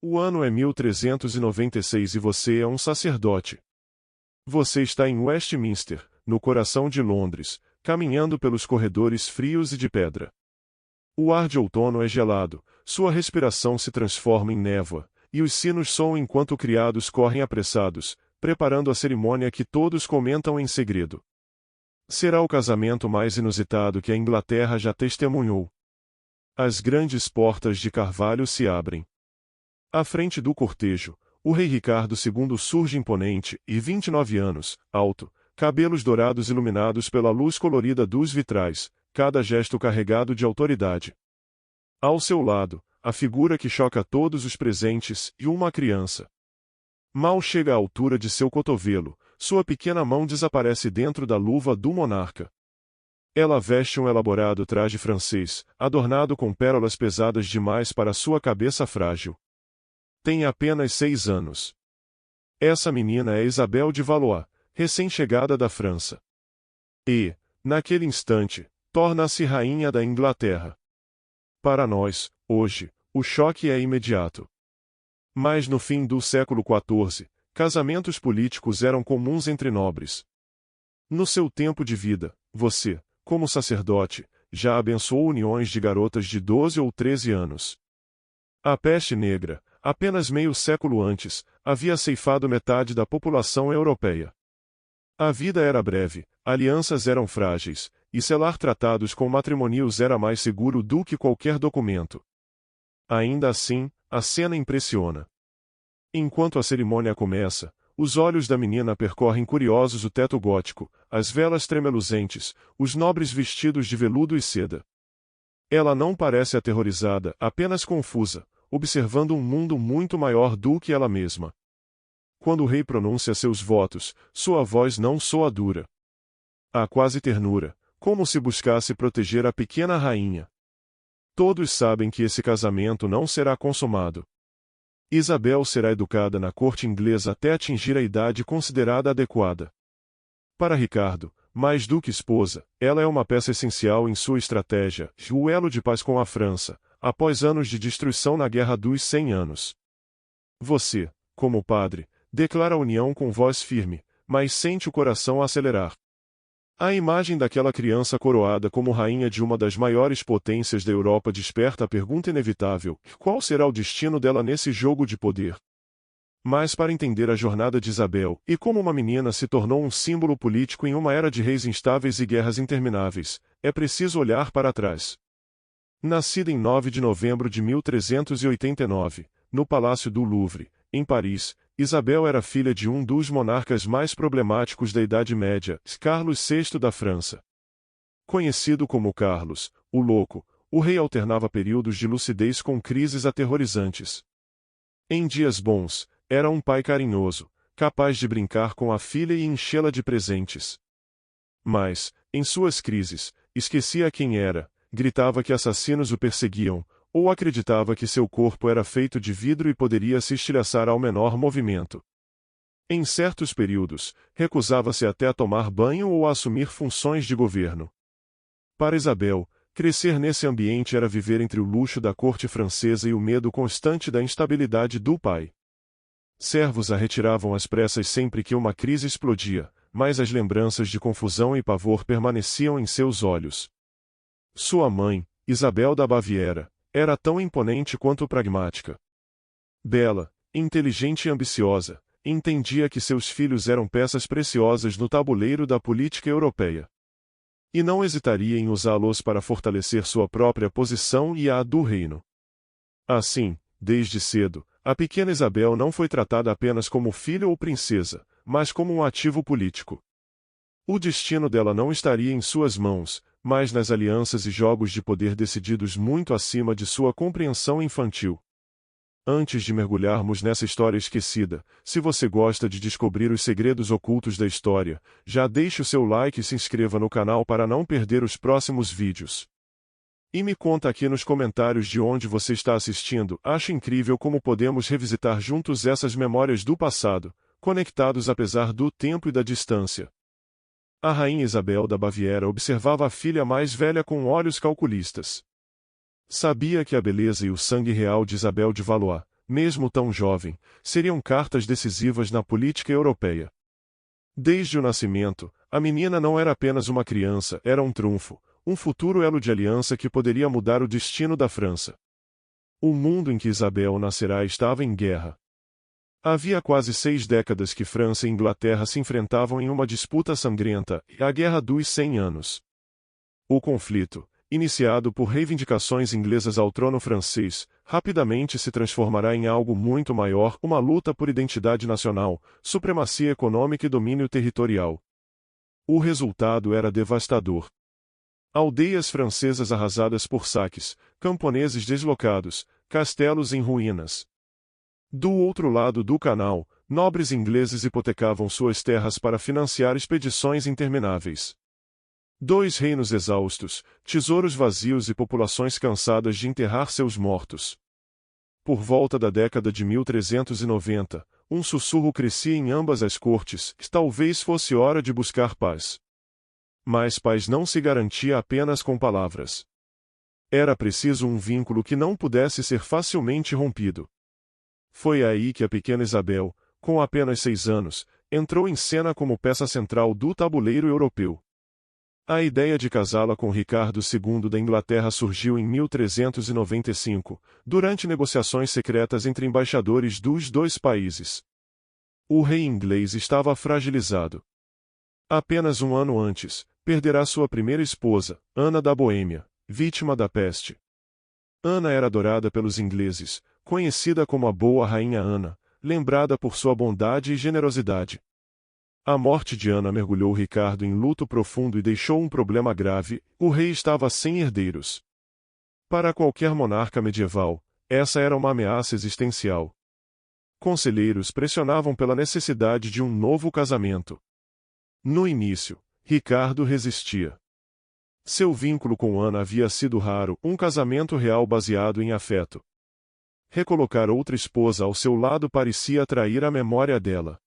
O ano é 1396 e você é um sacerdote. Você está em Westminster, no coração de Londres, caminhando pelos corredores frios e de pedra. O ar de outono é gelado, sua respiração se transforma em névoa, e os sinos soam enquanto criados correm apressados, preparando a cerimônia que todos comentam em segredo. Será o casamento mais inusitado que a Inglaterra já testemunhou. As grandes portas de carvalho se abrem. À frente do cortejo, o rei Ricardo II surge imponente e 29 anos, alto, cabelos dourados iluminados pela luz colorida dos vitrais, cada gesto carregado de autoridade. Ao seu lado, a figura que choca todos os presentes e uma criança. Mal chega à altura de seu cotovelo, sua pequena mão desaparece dentro da luva do monarca. Ela veste um elaborado traje francês, adornado com pérolas pesadas demais para sua cabeça frágil. Tem apenas 6 anos. Essa menina é Isabel de Valois, recém-chegada da França. E, naquele instante, torna-se rainha da Inglaterra. Para nós, hoje, o choque é imediato. Mas no fim do século XIV, casamentos políticos eram comuns entre nobres. No seu tempo de vida, você, como sacerdote, já abençoou uniões de garotas de 12 ou 13 anos. A peste negra, apenas meio século antes, havia ceifado metade da população europeia. A vida era breve, alianças eram frágeis, e selar tratados com matrimônios era mais seguro do que qualquer documento. Ainda assim, a cena impressiona. Enquanto a cerimônia começa, os olhos da menina percorrem curiosos o teto gótico, as velas tremeluzentes, os nobres vestidos de veludo e seda. Ela não parece aterrorizada, apenas confusa, observando um mundo muito maior do que ela mesma. Quando o rei pronuncia seus votos, sua voz não soa dura. Há quase ternura, como se buscasse proteger a pequena rainha. Todos sabem que esse casamento não será consumado. Isabel será educada na corte inglesa até atingir a idade considerada adequada. Para Ricardo, mais do que esposa, ela é uma peça essencial em sua estratégia, o elo de paz com a França, após anos de destruição na Guerra dos 100 Anos. Você, como padre, declara a união com voz firme, mas sente o coração acelerar. A imagem daquela criança coroada como rainha de uma das maiores potências da Europa desperta a pergunta inevitável: qual será o destino dela nesse jogo de poder? Mas para entender a jornada de Isabel, e como uma menina se tornou um símbolo político em uma era de reis instáveis e guerras intermináveis, é preciso olhar para trás. Nascida em 9 de novembro de 1389, no Palácio do Louvre, em Paris, Isabel era filha de um dos monarcas mais problemáticos da Idade Média, Carlos VI da França. Conhecido como Carlos, o Louco, o rei alternava períodos de lucidez com crises aterrorizantes. Em dias bons, era um pai carinhoso, capaz de brincar com a filha e enchê-la de presentes. Mas, em suas crises, esquecia quem era, gritava que assassinos o perseguiam, ou acreditava que seu corpo era feito de vidro e poderia se estilhaçar ao menor movimento. Em certos períodos, recusava-se até a tomar banho ou a assumir funções de governo. Para Isabel, crescer nesse ambiente era viver entre o luxo da corte francesa e o medo constante da instabilidade do pai. Servos a retiravam às pressas sempre que uma crise explodia, mas as lembranças de confusão e pavor permaneciam em seus olhos. Sua mãe, Isabel da Baviera, era tão imponente quanto pragmática. Bela, inteligente e ambiciosa, entendia que seus filhos eram peças preciosas no tabuleiro da política europeia. E não hesitaria em usá-los para fortalecer sua própria posição e a do reino. Assim, desde cedo, a pequena Isabel não foi tratada apenas como filha ou princesa, mas como um ativo político. O destino dela não estaria em suas mãos, mas nas alianças e jogos de poder decididos muito acima de sua compreensão infantil. Antes de mergulharmos nessa história esquecida, se você gosta de descobrir os segredos ocultos da história, já deixe o seu like e se inscreva no canal para não perder os próximos vídeos. E me conta aqui nos comentários de onde você está assistindo. Acho incrível como podemos revisitar juntos essas memórias do passado, conectados apesar do tempo e da distância. A rainha Isabel da Baviera observava a filha mais velha com olhos calculistas. Sabia que a beleza e o sangue real de Isabel de Valois, mesmo tão jovem, seriam cartas decisivas na política europeia. Desde o nascimento, a menina não era apenas uma criança, era um trunfo, um futuro elo de aliança que poderia mudar o destino da França. O mundo em que Isabel nascerá estava em guerra. Havia quase 6 décadas que França e Inglaterra se enfrentavam em uma disputa sangrenta, a Guerra dos 100 Anos. O conflito, iniciado por reivindicações inglesas ao trono francês, rapidamente se transformará em algo muito maior, uma luta por identidade nacional, supremacia econômica e domínio territorial. O resultado era devastador. Aldeias francesas arrasadas por saques, camponeses deslocados, castelos em ruínas. Do outro lado do canal, nobres ingleses hipotecavam suas terras para financiar expedições intermináveis. 2 reinos exaustos, tesouros vazios e populações cansadas de enterrar seus mortos. Por volta da década de 1390, um sussurro crescia em ambas as cortes, que talvez fosse hora de buscar paz. Mas paz não se garantia apenas com palavras. Era preciso um vínculo que não pudesse ser facilmente rompido. Foi aí que a pequena Isabel, com apenas 6 anos, entrou em cena como peça central do tabuleiro europeu. A ideia de casá-la com Ricardo II da Inglaterra surgiu em 1395, durante negociações secretas entre embaixadores dos 2 países. O rei inglês estava fragilizado. Apenas um ano antes, perderá sua primeira esposa, Ana da Boêmia, vítima da peste. Ana era adorada pelos ingleses, conhecida como a Boa Rainha Ana, lembrada por sua bondade e generosidade. A morte de Ana mergulhou Ricardo em luto profundo e deixou um problema grave: o rei estava sem herdeiros. Para qualquer monarca medieval, essa era uma ameaça existencial. Conselheiros pressionavam pela necessidade de um novo casamento. No início, Ricardo resistia. Seu vínculo com Ana havia sido raro, um casamento real baseado em afeto. Recolocar outra esposa ao seu lado parecia atrair a memória dela.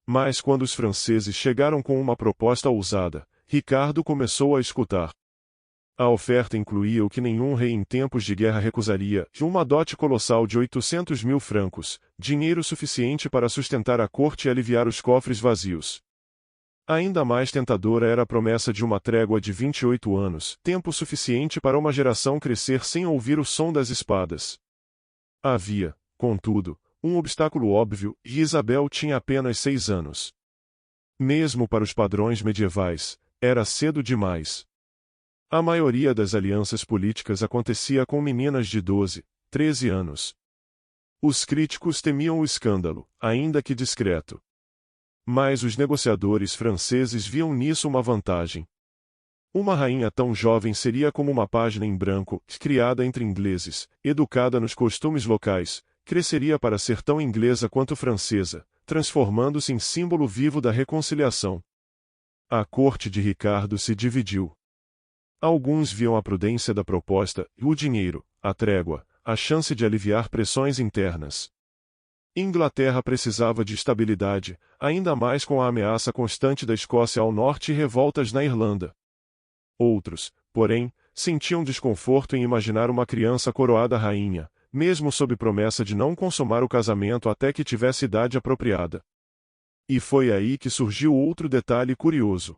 Mas quando os franceses chegaram com uma proposta ousada, Ricardo começou a escutar. A oferta incluía o que nenhum rei em tempos de guerra recusaria: uma dote colossal de 800.000 francos, dinheiro suficiente para sustentar a corte e aliviar os cofres vazios. Ainda mais tentadora era a promessa de uma trégua de 28 anos, tempo suficiente para uma geração crescer sem ouvir o som das espadas. Havia, contudo, um obstáculo óbvio: e Isabel tinha apenas 6 anos. Mesmo para os padrões medievais, era cedo demais. A maioria das alianças políticas acontecia com meninas de 12, 13 anos. Os críticos temiam o escândalo, ainda que discreto. Mas os negociadores franceses viam nisso uma vantagem. Uma rainha tão jovem seria como uma página em branco, criada entre ingleses, educada nos costumes locais, cresceria para ser tão inglesa quanto francesa, transformando-se em símbolo vivo da reconciliação. A corte de Ricardo se dividiu. Alguns viam a prudência da proposta, o dinheiro, a trégua, a chance de aliviar pressões internas. Inglaterra precisava de estabilidade, ainda mais com a ameaça constante da Escócia ao norte e revoltas na Irlanda. Outros, porém, sentiam desconforto em imaginar uma criança coroada rainha, mesmo sob promessa de não consumar o casamento até que tivesse idade apropriada. E foi aí que surgiu outro detalhe curioso.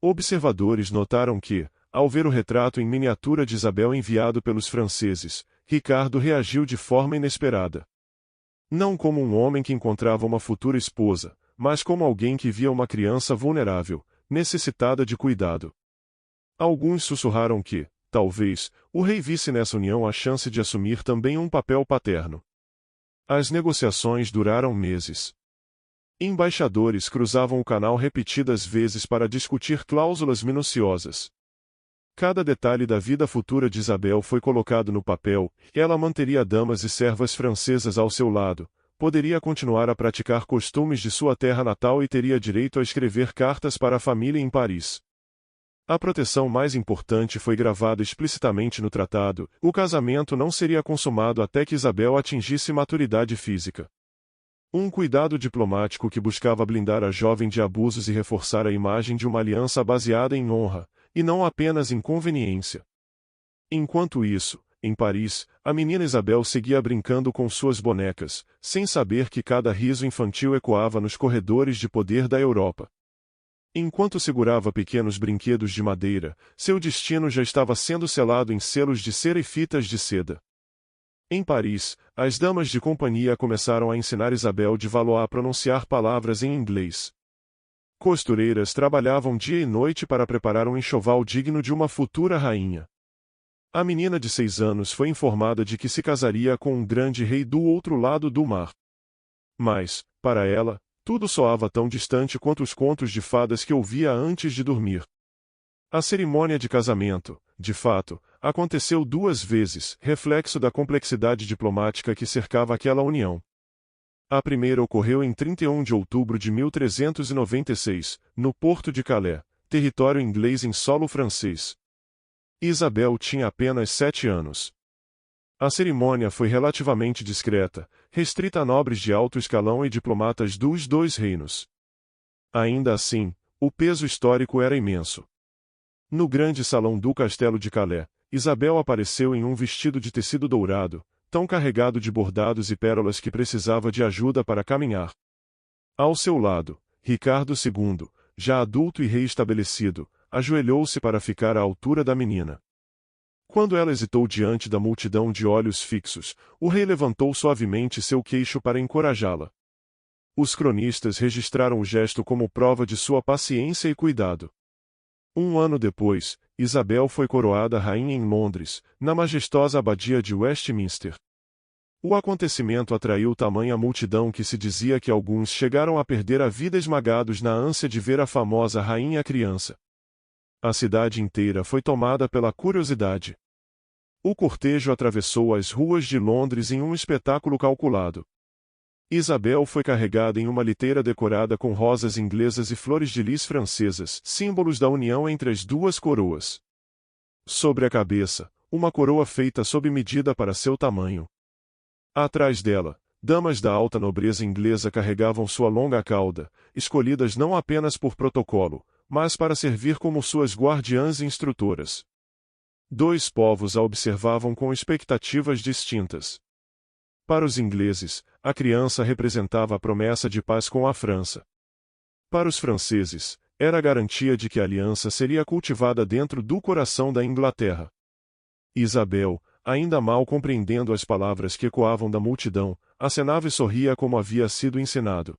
Observadores notaram que, ao ver o retrato em miniatura de Isabel enviado pelos franceses, Ricardo reagiu de forma inesperada. Não como um homem que encontrava uma futura esposa, mas como alguém que via uma criança vulnerável, necessitada de cuidado. Alguns sussurraram que, talvez, o rei visse nessa união a chance de assumir também um papel paterno. As negociações duraram meses. Embaixadores cruzavam o canal repetidas vezes para discutir cláusulas minuciosas. Cada detalhe da vida futura de Isabel foi colocado no papel: ela manteria damas e servas francesas ao seu lado, poderia continuar a praticar costumes de sua terra natal e teria direito a escrever cartas para a família em Paris. A proteção mais importante foi gravada explicitamente no tratado: o casamento não seria consumado até que Isabel atingisse maturidade física. Um cuidado diplomático que buscava blindar a jovem de abusos e reforçar a imagem de uma aliança baseada em honra, e não apenas em conveniência. Enquanto isso, Em Paris, a menina Isabel seguia brincando com suas bonecas, sem saber que cada riso infantil ecoava nos corredores de poder da Europa. Enquanto segurava pequenos brinquedos de madeira, seu destino já estava sendo selado em selos de cera e fitas de seda. Em Paris, as damas de companhia começaram a ensinar Isabel de Valois a pronunciar palavras em inglês. Costureiras trabalhavam dia e noite para preparar um enxoval digno de uma futura rainha. A menina de 6 anos foi informada de que se casaria com um grande rei do outro lado do mar. Mas, para ela, tudo soava tão distante quanto os contos de fadas que ouvia antes de dormir. A cerimônia de casamento, de fato, aconteceu 2 vezes, reflexo da complexidade diplomática que cercava aquela união. A primeira ocorreu em 31 de outubro de 1396, no porto de Calais, território inglês em solo francês. Isabel tinha apenas 7 anos. A cerimônia foi relativamente discreta, restrita a nobres de alto escalão e diplomatas dos 2 reinos. Ainda assim, o peso histórico era imenso. No grande salão do castelo de Calais, Isabel apareceu em um vestido de tecido dourado, tão carregado de bordados e pérolas que precisava de ajuda para caminhar. Ao seu lado, Ricardo II, já adulto e rei estabelecido, ajoelhou-se para ficar à altura da menina. Quando ela hesitou diante da multidão de olhos fixos, o rei levantou suavemente seu queixo para encorajá-la. Os cronistas registraram o gesto como prova de sua paciência e cuidado. 1 ano depois, Isabel foi coroada rainha em Londres, na majestosa abadia de Westminster. O acontecimento atraiu tamanha multidão que se dizia que alguns chegaram a perder a vida esmagados na ânsia de ver a famosa rainha criança. A cidade inteira foi tomada pela curiosidade. O cortejo atravessou as ruas de Londres em um espetáculo calculado. Isabel foi carregada em uma liteira decorada com rosas inglesas e flores de lis francesas, símbolos da união entre as 2 coroas. Sobre a cabeça, uma coroa feita sob medida para seu tamanho. Atrás dela, damas da alta nobreza inglesa carregavam sua longa cauda, escolhidas não apenas por protocolo, mas para servir como suas guardiãs e instrutoras. 2 povos a observavam com expectativas distintas. Para os ingleses, a criança representava a promessa de paz com a França. Para os franceses, era a garantia de que a aliança seria cultivada dentro do coração da Inglaterra. Isabel, ainda mal compreendendo as palavras que ecoavam da multidão, acenava e sorria como havia sido ensinado.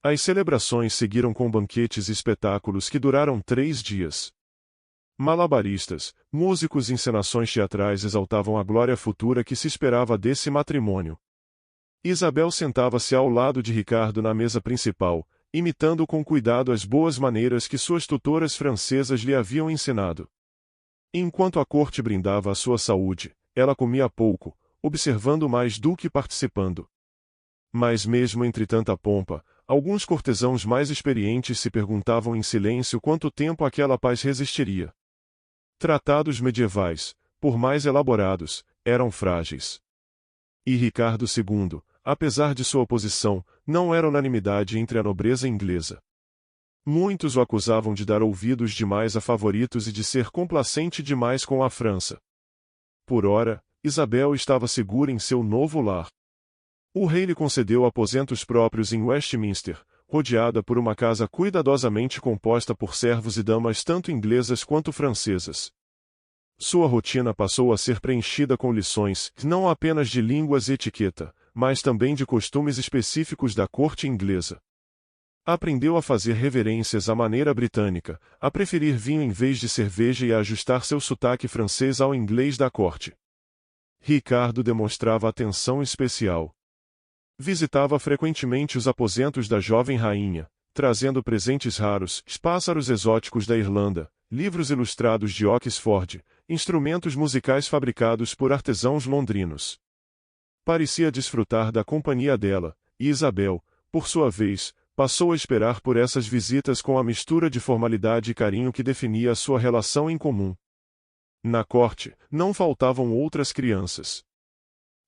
As celebrações seguiram com banquetes e espetáculos que duraram 3 dias. Malabaristas, músicos e encenações teatrais exaltavam a glória futura que se esperava desse matrimônio. Isabel sentava-se ao lado de Ricardo na mesa principal, imitando com cuidado as boas maneiras que suas tutoras francesas lhe haviam ensinado. Enquanto a corte brindava a sua saúde, ela comia pouco, observando mais do que participando. Mas mesmo entre tanta pompa, alguns cortesãos mais experientes se perguntavam em silêncio quanto tempo aquela paz resistiria. Tratados medievais, por mais elaborados, eram frágeis. E Ricardo II, apesar de sua oposição, não era unanimidade entre a nobreza inglesa. Muitos o acusavam de dar ouvidos demais a favoritos e de ser complacente demais com a França. Por ora, Isabel estava segura em seu novo lar. O rei lhe concedeu aposentos próprios em Westminster, rodeada por uma casa cuidadosamente composta por servos e damas tanto inglesas quanto francesas. Sua rotina passou a ser preenchida com lições, não apenas de línguas e etiqueta, mas também de costumes específicos da corte inglesa. Aprendeu a fazer reverências à maneira britânica, a preferir vinho em vez de cerveja e a ajustar seu sotaque francês ao inglês da corte. Ricardo demonstrava atenção especial. Visitava frequentemente os aposentos da jovem rainha, trazendo presentes raros, pássaros exóticos da Irlanda, livros ilustrados de Oxford, instrumentos musicais fabricados por artesãos londrinos. Parecia desfrutar da companhia dela, e Isabel, por sua vez, passou a esperar por essas visitas com a mistura de formalidade e carinho que definia a sua relação em comum. Na corte, não faltavam outras crianças.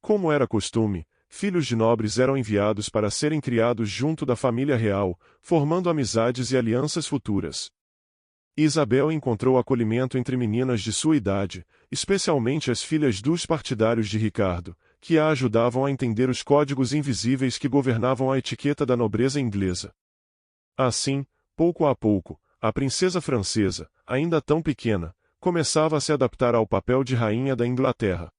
Como era costume, filhos de nobres eram enviados para serem criados junto da família real, formando amizades e alianças futuras. Isabel encontrou acolhimento entre meninas de sua idade, especialmente as filhas dos partidários de Ricardo, que a ajudavam a entender os códigos invisíveis que governavam a etiqueta da nobreza inglesa. Assim, pouco a pouco, a princesa francesa, ainda tão pequena, começava a se adaptar ao papel de rainha da Inglaterra.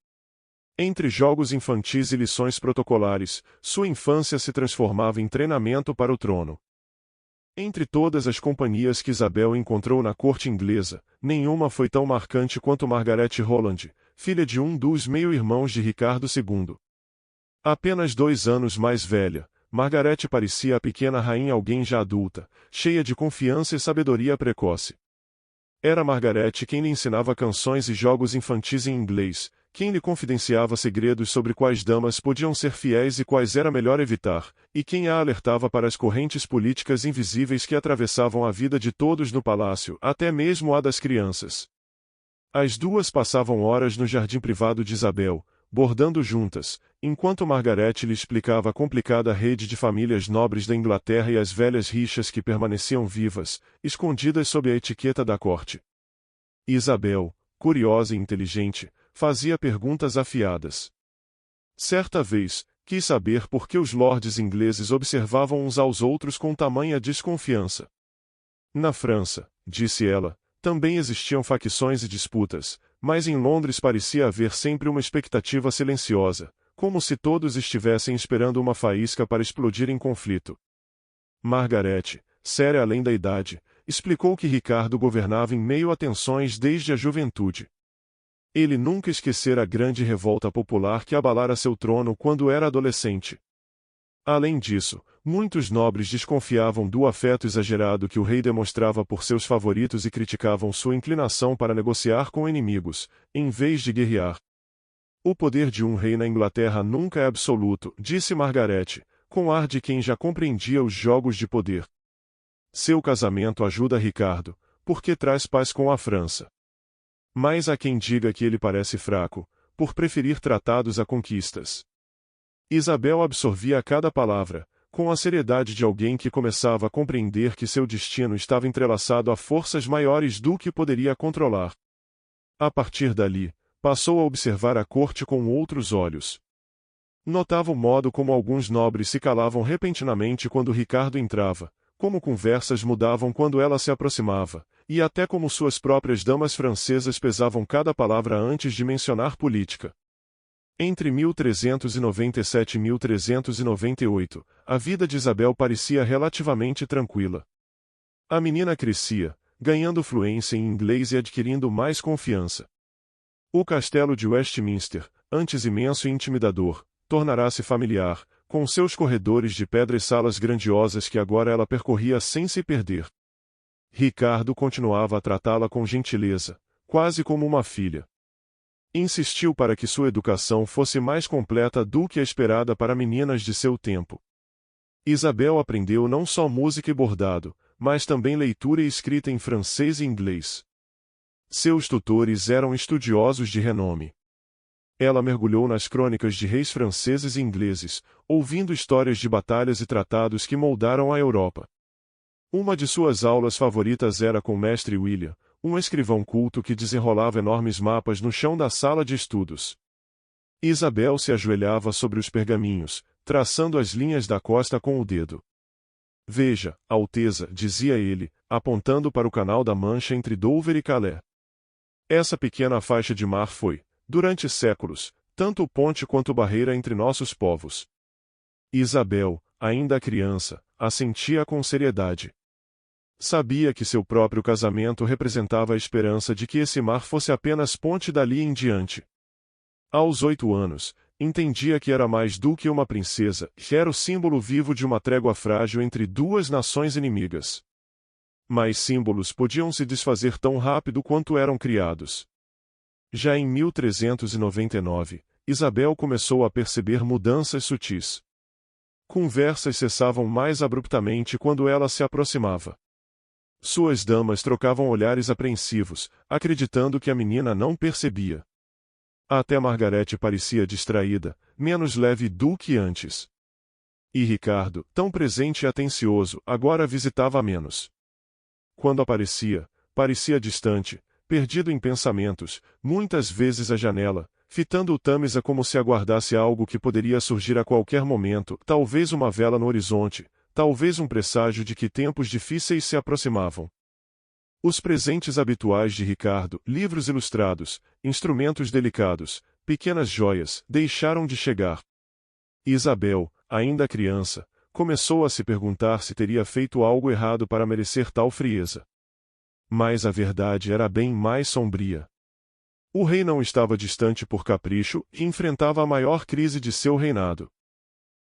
Entre jogos infantis e lições protocolares, sua infância se transformava em treinamento para o trono. Entre todas as companhias que Isabel encontrou na corte inglesa, nenhuma foi tão marcante quanto Margaret Holland, filha de um dos meio-irmãos de Ricardo II. Apenas 2 anos mais velha, Margaret parecia a pequena rainha alguém já adulta, cheia de confiança e sabedoria precoce. Era Margaret quem lhe ensinava canções e jogos infantis em inglês, quem lhe confidenciava segredos sobre quais damas podiam ser fiéis e quais era melhor evitar, e quem a alertava para as correntes políticas invisíveis que atravessavam a vida de todos no palácio, até mesmo a das crianças. As duas passavam horas no jardim privado de Isabel, bordando juntas, enquanto Margaret lhe explicava a complicada rede de famílias nobres da Inglaterra e as velhas rixas que permaneciam vivas, escondidas sob a etiqueta da corte. Isabel, curiosa e inteligente, fazia perguntas afiadas. Certa vez, quis saber por que os lordes ingleses observavam uns aos outros com tamanha desconfiança. Na França, disse ela, também existiam facções e disputas, mas em Londres parecia haver sempre uma expectativa silenciosa, como se todos estivessem esperando uma faísca para explodir em conflito. Margaret, séria além da idade, explicou que Ricardo governava em meio a tensões desde a juventude. Ele nunca esquecera a grande revolta popular que abalara seu trono quando era adolescente. Além disso, muitos nobres desconfiavam do afeto exagerado que o rei demonstrava por seus favoritos e criticavam sua inclinação para negociar com inimigos, em vez de guerrear. O poder de um rei na Inglaterra nunca é absoluto, disse Margaret, com ar de quem já compreendia os jogos de poder. Seu casamento ajuda Ricardo, porque traz paz com a França. Mas há quem diga que ele parece fraco, por preferir tratados a conquistas. Isabel absorvia cada palavra, com a seriedade de alguém que começava a compreender que seu destino estava entrelaçado a forças maiores do que poderia controlar. A partir dali, passou a observar a corte com outros olhos. Notava o modo como alguns nobres se calavam repentinamente quando Ricardo entrava, como conversas mudavam quando ela se aproximava, e até como suas próprias damas francesas pesavam cada palavra antes de mencionar política. Entre 1397 e 1398, a vida de Isabel parecia relativamente tranquila. A menina crescia, ganhando fluência em inglês e adquirindo mais confiança. O castelo de Westminster, antes imenso e intimidador, tornará-se familiar, com seus corredores de pedra e salas grandiosas que agora ela percorria sem se perder. Ricardo continuava a tratá-la com gentileza, quase como uma filha. Insistiu para que sua educação fosse mais completa do que a esperada para meninas de seu tempo. Isabel aprendeu não só música e bordado, mas também leitura e escrita em francês e inglês. Seus tutores eram estudiosos de renome. Ela mergulhou nas crônicas de reis franceses e ingleses, ouvindo histórias de batalhas e tratados que moldaram a Europa. Uma de suas aulas favoritas era com o mestre William, um escrivão culto que desenrolava enormes mapas no chão da sala de estudos. Isabel se ajoelhava sobre os pergaminhos, traçando as linhas da costa com o dedo. Veja, Alteza, dizia ele, apontando para o canal da Mancha entre Dover e Calais. Essa pequena faixa de mar foi, durante séculos, tanto ponte quanto barreira entre nossos povos. Isabel, ainda criança, assentia com seriedade. Sabia que seu próprio casamento representava a esperança de que esse mar fosse apenas ponte dali em diante. Aos 8 anos, entendia que era mais do que uma princesa, que era o símbolo vivo de uma trégua frágil entre duas nações inimigas. Mas símbolos podiam se desfazer tão rápido quanto eram criados. Já em 1399, Isabel começou a perceber mudanças sutis. Conversas cessavam mais abruptamente quando ela se aproximava. Suas damas trocavam olhares apreensivos, acreditando que a menina não percebia. Até Margaret parecia distraída, menos leve do que antes. E Ricardo, tão presente e atencioso, agora visitava menos. Quando aparecia, parecia distante, perdido em pensamentos, muitas vezes à janela, fitando o Tâmisa como se aguardasse algo que poderia surgir a qualquer momento, talvez uma vela no horizonte, talvez um presságio de que tempos difíceis se aproximavam. Os presentes habituais de Ricardo, livros ilustrados, instrumentos delicados, pequenas joias, deixaram de chegar. Isabel, ainda criança, começou a se perguntar se teria feito algo errado para merecer tal frieza. Mas a verdade era bem mais sombria. O rei não estava distante por capricho e enfrentava a maior crise de seu reinado.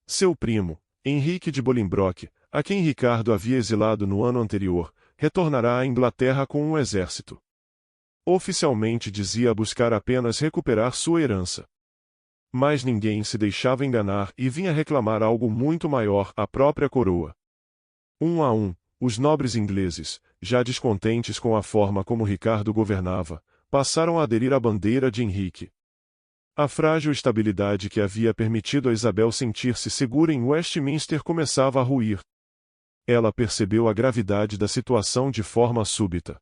Seu primo, Henrique de Bolingbroke, a quem Ricardo havia exilado no ano anterior, retornará à Inglaterra com um exército. Oficialmente dizia buscar apenas recuperar sua herança. Mas ninguém se deixava enganar e vinha reclamar algo muito maior, a própria coroa. Um a um, os nobres ingleses, já descontentes com a forma como Ricardo governava, passaram a aderir à bandeira de Henrique. A frágil estabilidade que havia permitido a Isabel sentir-se segura em Westminster começava a ruir. Ela percebeu a gravidade da situação de forma súbita.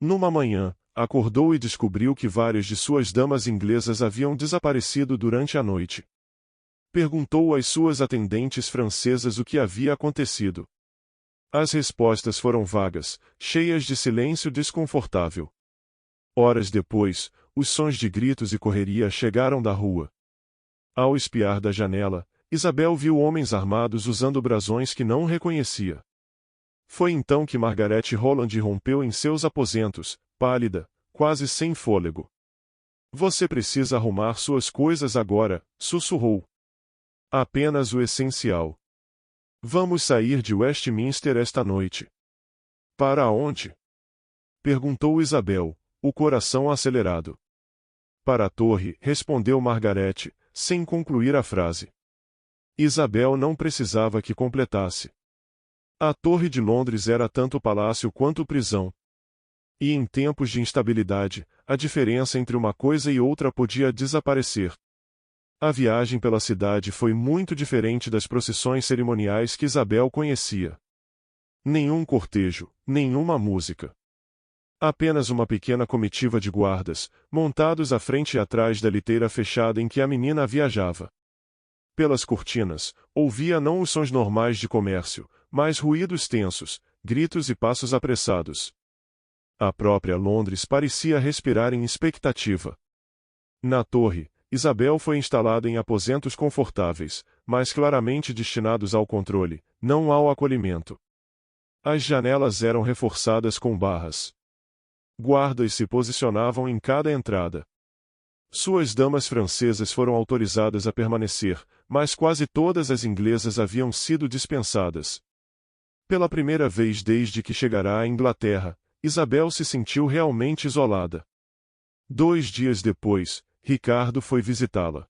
Numa manhã, acordou e descobriu que várias de suas damas inglesas haviam desaparecido durante a noite. Perguntou às suas atendentes francesas o que havia acontecido. As respostas foram vagas, cheias de silêncio desconfortável. Horas depois, os sons de gritos e correria chegaram da rua. Ao espiar da janela, Isabel viu homens armados usando brasões que não reconhecia. Foi então que Margaret Holland rompeu em seus aposentos, pálida, quase sem fôlego. Você precisa arrumar suas coisas agora, sussurrou. Apenas o essencial. Vamos sair de Westminster esta noite. Para onde? Perguntou Isabel, o coração acelerado. Para a torre, respondeu Margaret, sem concluir a frase. Isabel não precisava que completasse. A Torre de Londres era tanto palácio quanto prisão. E em tempos de instabilidade, a diferença entre uma coisa e outra podia desaparecer. A viagem pela cidade foi muito diferente das procissões cerimoniais que Isabel conhecia. Nenhum cortejo, nenhuma música. Apenas uma pequena comitiva de guardas, montados à frente e atrás da liteira fechada em que a menina viajava. Pelas cortinas, ouvia não os sons normais de comércio, mas ruídos tensos, gritos e passos apressados. A própria Londres parecia respirar em expectativa. Na torre, Isabel foi instalada em aposentos confortáveis, mas claramente destinados ao controle, não ao acolhimento. As janelas eram reforçadas com barras. Guardas se posicionavam em cada entrada. Suas damas francesas foram autorizadas a permanecer, mas quase todas as inglesas haviam sido dispensadas. Pela primeira vez desde que chegará à Inglaterra, Isabel se sentiu realmente isolada. 2 dias depois, Ricardo foi visitá-la.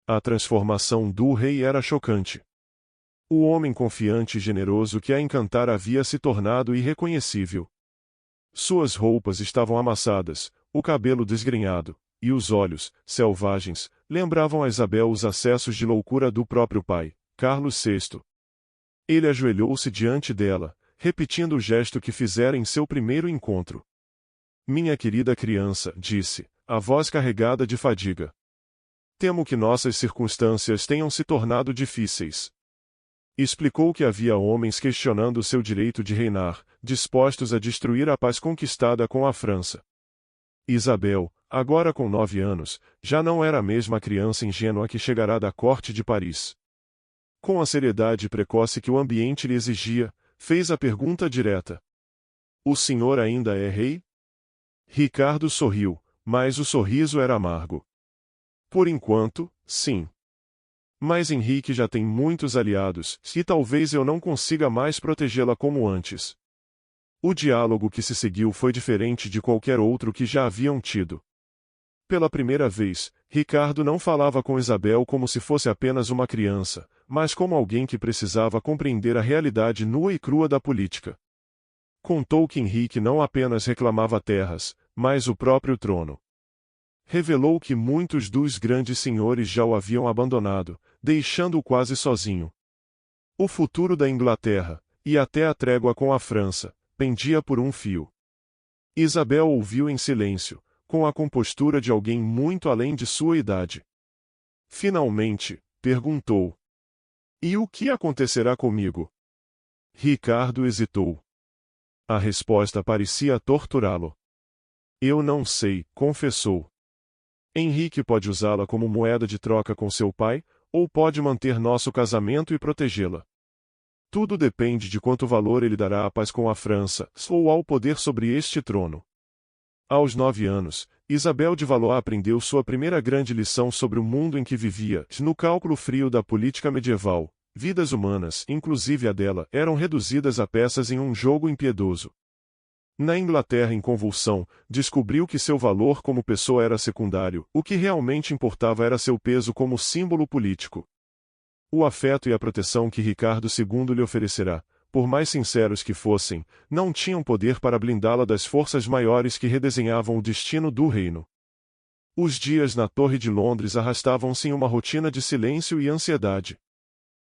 A transformação do rei era chocante. O homem confiante e generoso que a encantara havia se tornado irreconhecível. Suas roupas estavam amassadas, o cabelo desgrenhado, e os olhos, selvagens, lembravam a Isabel os acessos de loucura do próprio pai, Carlos VI. Ele ajoelhou-se diante dela, repetindo o gesto que fizera em seu primeiro encontro. Minha querida criança, disse, a voz carregada de fadiga. Temo que nossas circunstâncias tenham se tornado difíceis. Explicou que havia homens questionando seu direito de reinar, dispostos a destruir a paz conquistada com a França. Isabel, agora com 9 anos, já não era a mesma criança ingênua que chegará da corte de Paris. Com a seriedade precoce que o ambiente lhe exigia, fez a pergunta direta. O senhor ainda é rei? Ricardo sorriu, mas o sorriso era amargo. Por enquanto, sim. Mas Henrique já tem muitos aliados, e talvez eu não consiga mais protegê-la como antes. O diálogo que se seguiu foi diferente de qualquer outro que já haviam tido. Pela primeira vez, Ricardo não falava com Isabel como se fosse apenas uma criança, mas como alguém que precisava compreender a realidade nua e crua da política. Contou que Henrique não apenas reclamava terras, mas o próprio trono. Revelou que muitos dos grandes senhores já o haviam abandonado, deixando-o quase sozinho. O futuro da Inglaterra, e até a trégua com a França, pendia por um fio. Isabel ouviu em silêncio, com a compostura de alguém muito além de sua idade. Finalmente, perguntou: "E o que acontecerá comigo?" Ricardo hesitou. A resposta parecia torturá-lo. "Eu não sei", confessou. "Henrique pode usá-la como moeda de troca com seu pai, ou pode manter nosso casamento e protegê-la. Tudo depende de quanto valor ele dará à paz com a França, ou ao poder sobre este trono." Aos 9 anos, Isabel de Valois aprendeu sua primeira grande lição sobre o mundo em que vivia. No cálculo frio da política medieval, vidas humanas, inclusive a dela, eram reduzidas a peças em um jogo impiedoso. Na Inglaterra em convulsão, descobriu que seu valor como pessoa era secundário, o que realmente importava era seu peso como símbolo político. O afeto e a proteção que Ricardo II lhe oferecerá, por mais sinceros que fossem, não tinham poder para blindá-la das forças maiores que redesenhavam o destino do reino. Os dias na Torre de Londres arrastavam-se em uma rotina de silêncio e ansiedade.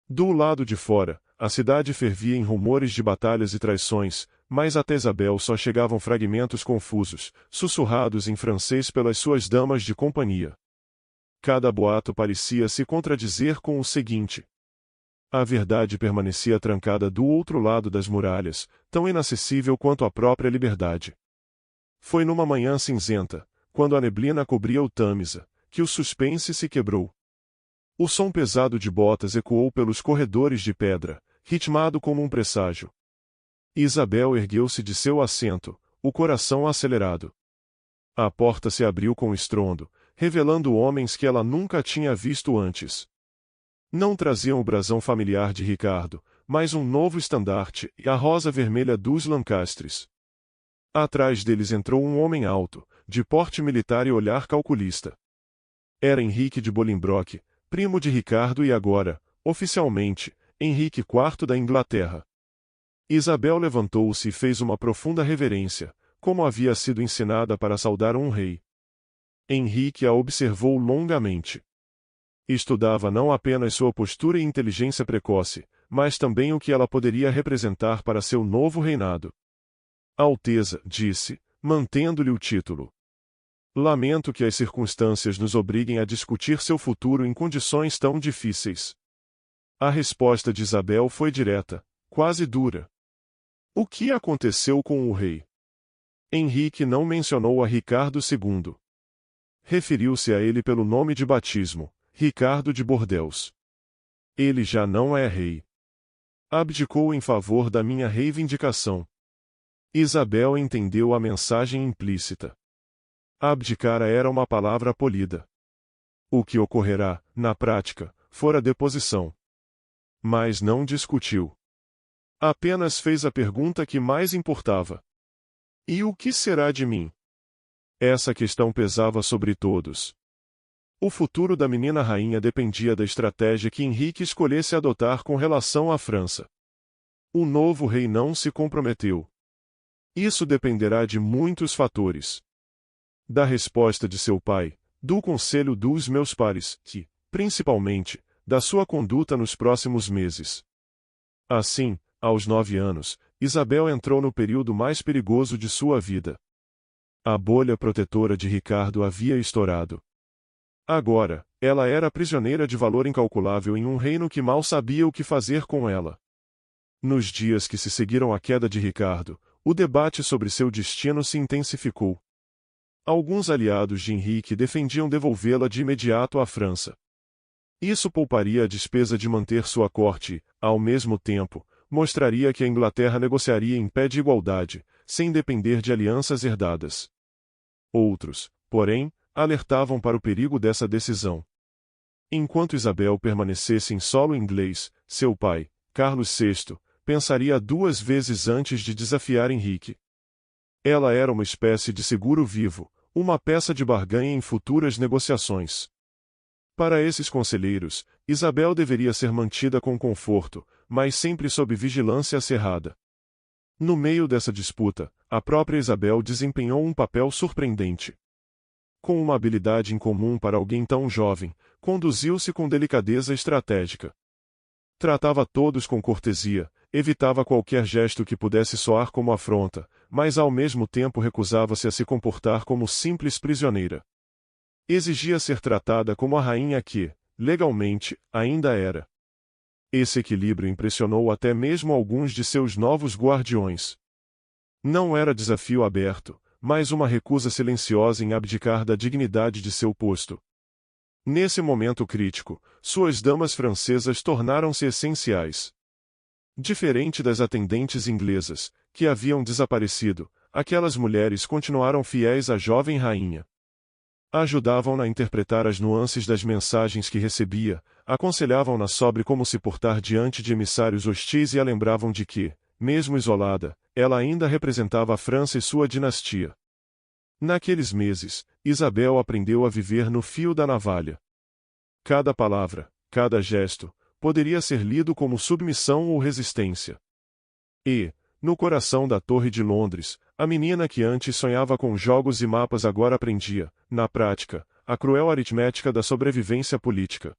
Do lado de fora, a cidade fervia em rumores de batalhas e traições, mas até Isabel só chegavam fragmentos confusos, sussurrados em francês pelas suas damas de companhia. Cada boato parecia se contradizer com o seguinte. A verdade permanecia trancada do outro lado das muralhas, tão inacessível quanto a própria liberdade. Foi numa manhã cinzenta, quando a neblina cobria o Tâmisa, que o suspense se quebrou. O som pesado de botas ecoou pelos corredores de pedra, ritmado como um presságio. Isabel ergueu-se de seu assento, o coração acelerado. A porta se abriu com estrondo, revelando homens que ela nunca tinha visto antes. Não traziam o brasão familiar de Ricardo, mas um novo estandarte e a rosa vermelha dos Lancastres. Atrás deles entrou um homem alto, de porte militar e olhar calculista. Era Henrique de Bolingbroke, primo de Ricardo e agora, oficialmente, Henrique IV da Inglaterra. Isabel levantou-se e fez uma profunda reverência, como havia sido ensinada para saudar um rei. Henrique a observou longamente. Estudava não apenas sua postura e inteligência precoce, mas também o que ela poderia representar para seu novo reinado. "Alteza", disse, mantendo-lhe o título. "Lamento que as circunstâncias nos obriguem a discutir seu futuro em condições tão difíceis." A resposta de Isabel foi direta, quase dura. O que aconteceu com o rei? Henrique não mencionou a Ricardo II. Referiu-se a ele pelo nome de batismo, Ricardo de Bordeaux. "Ele já não é rei. Abdicou em favor da minha reivindicação." Isabel entendeu a mensagem implícita. Abdicara era uma palavra polida. O que ocorrerá, na prática, fora deposição. Mas não discutiu. Apenas fez a pergunta que mais importava. "E o que será de mim?" Essa questão pesava sobre todos. O futuro da menina rainha dependia da estratégia que Henrique escolhesse adotar com relação à França. O novo rei não se comprometeu. Isso dependerá de muitos fatores. Da resposta de seu pai, do conselho dos meus pares, e, principalmente, da sua conduta nos próximos meses. Assim, aos 9 anos, Isabel entrou no período mais perigoso de sua vida. A bolha protetora de Ricardo havia estourado. Agora, ela era prisioneira de valor incalculável em um reino que mal sabia o que fazer com ela. Nos dias que se seguiram à queda de Ricardo, o debate sobre seu destino se intensificou. Alguns aliados de Henrique defendiam devolvê-la de imediato à França. Isso pouparia a despesa de manter sua corte e, ao mesmo tempo, mostraria que a Inglaterra negociaria em pé de igualdade, sem depender de alianças herdadas. Outros, porém, alertavam para o perigo dessa decisão. Enquanto Isabel permanecesse em solo inglês, seu pai, Carlos VI, pensaria 2 vezes antes de desafiar Henrique. Ela era uma espécie de seguro vivo, uma peça de barganha em futuras negociações. Para esses conselheiros, Isabel deveria ser mantida com conforto, mas sempre sob vigilância cerrada. No meio dessa disputa, a própria Isabel desempenhou um papel surpreendente. Com uma habilidade incomum para alguém tão jovem, conduziu-se com delicadeza estratégica. Tratava todos com cortesia, evitava qualquer gesto que pudesse soar como afronta, mas ao mesmo tempo recusava-se a se comportar como simples prisioneira. Exigia ser tratada como a rainha que, legalmente, ainda era. Esse equilíbrio impressionou até mesmo alguns de seus novos guardiões. Não era desafio aberto, mas uma recusa silenciosa em abdicar da dignidade de seu posto. Nesse momento crítico, suas damas francesas tornaram-se essenciais. Diferente das atendentes inglesas, que haviam desaparecido, aquelas mulheres continuaram fiéis à jovem rainha. Ajudavam-na a interpretar as nuances das mensagens que recebia, aconselhavam-na sobre como se portar diante de emissários hostis e a lembravam de que, mesmo isolada, ela ainda representava a França e sua dinastia. Naqueles meses, Isabel aprendeu a viver no fio da navalha. Cada palavra, cada gesto, poderia ser lido como submissão ou resistência. E, no coração da Torre de Londres, a menina que antes sonhava com jogos e mapas agora aprendia, na prática, a cruel aritmética da sobrevivência política.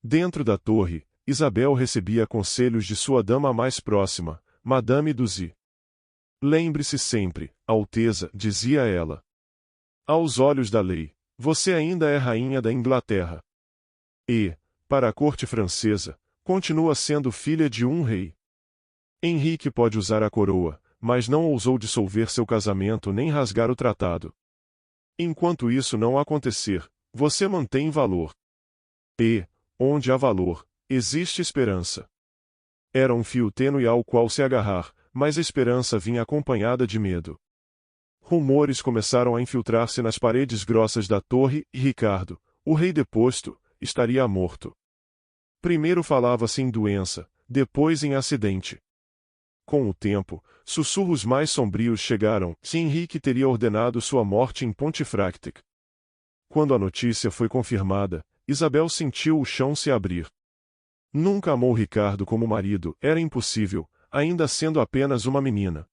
Dentro da torre, Isabel recebia conselhos de sua dama mais próxima, Madame Duzy. Lembre-se sempre, Alteza, dizia ela. Aos olhos da lei, você ainda é rainha da Inglaterra. E, para a corte francesa, continua sendo filha de um rei. Henrique pode usar a coroa, mas não ousou dissolver seu casamento nem rasgar o tratado. Enquanto isso não acontecer, você mantém valor. E, onde há valor, existe esperança. Era um fio tênue ao qual se agarrar, mas a esperança vinha acompanhada de medo. Rumores começaram a infiltrar-se nas paredes grossas da torre e Ricardo, o rei deposto, estaria morto. Primeiro falava-se em doença, depois em acidente. Com o tempo, sussurros mais sombrios chegaram que Henrique teria ordenado sua morte em Pontefract. Quando a notícia foi confirmada, Isabel sentiu o chão se abrir. Nunca amou Ricardo como marido, era impossível, ainda sendo apenas uma menina.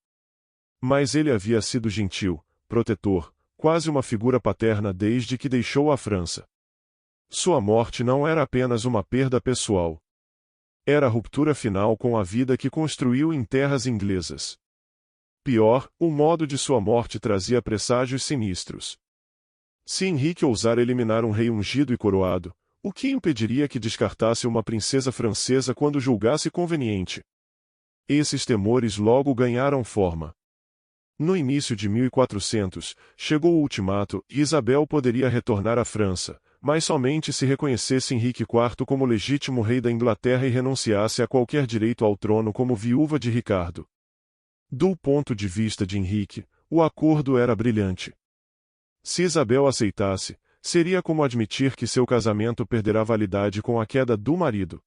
Mas ele havia sido gentil, protetor, quase uma figura paterna desde que deixou a França. Sua morte não era apenas uma perda pessoal. Era a ruptura final com a vida que construiu em terras inglesas. Pior, o modo de sua morte trazia presságios sinistros. Se Henrique ousar eliminar um rei ungido e coroado, o que impediria que descartasse uma princesa francesa quando julgasse conveniente? Esses temores logo ganharam forma. No início de 1400, chegou o ultimato e Isabel poderia retornar à França, mas somente se reconhecesse Henrique IV como legítimo rei da Inglaterra e renunciasse a qualquer direito ao trono como viúva de Ricardo. Do ponto de vista de Henrique, o acordo era brilhante. Se Isabel aceitasse, seria como admitir que seu casamento perderá validade com a queda do marido.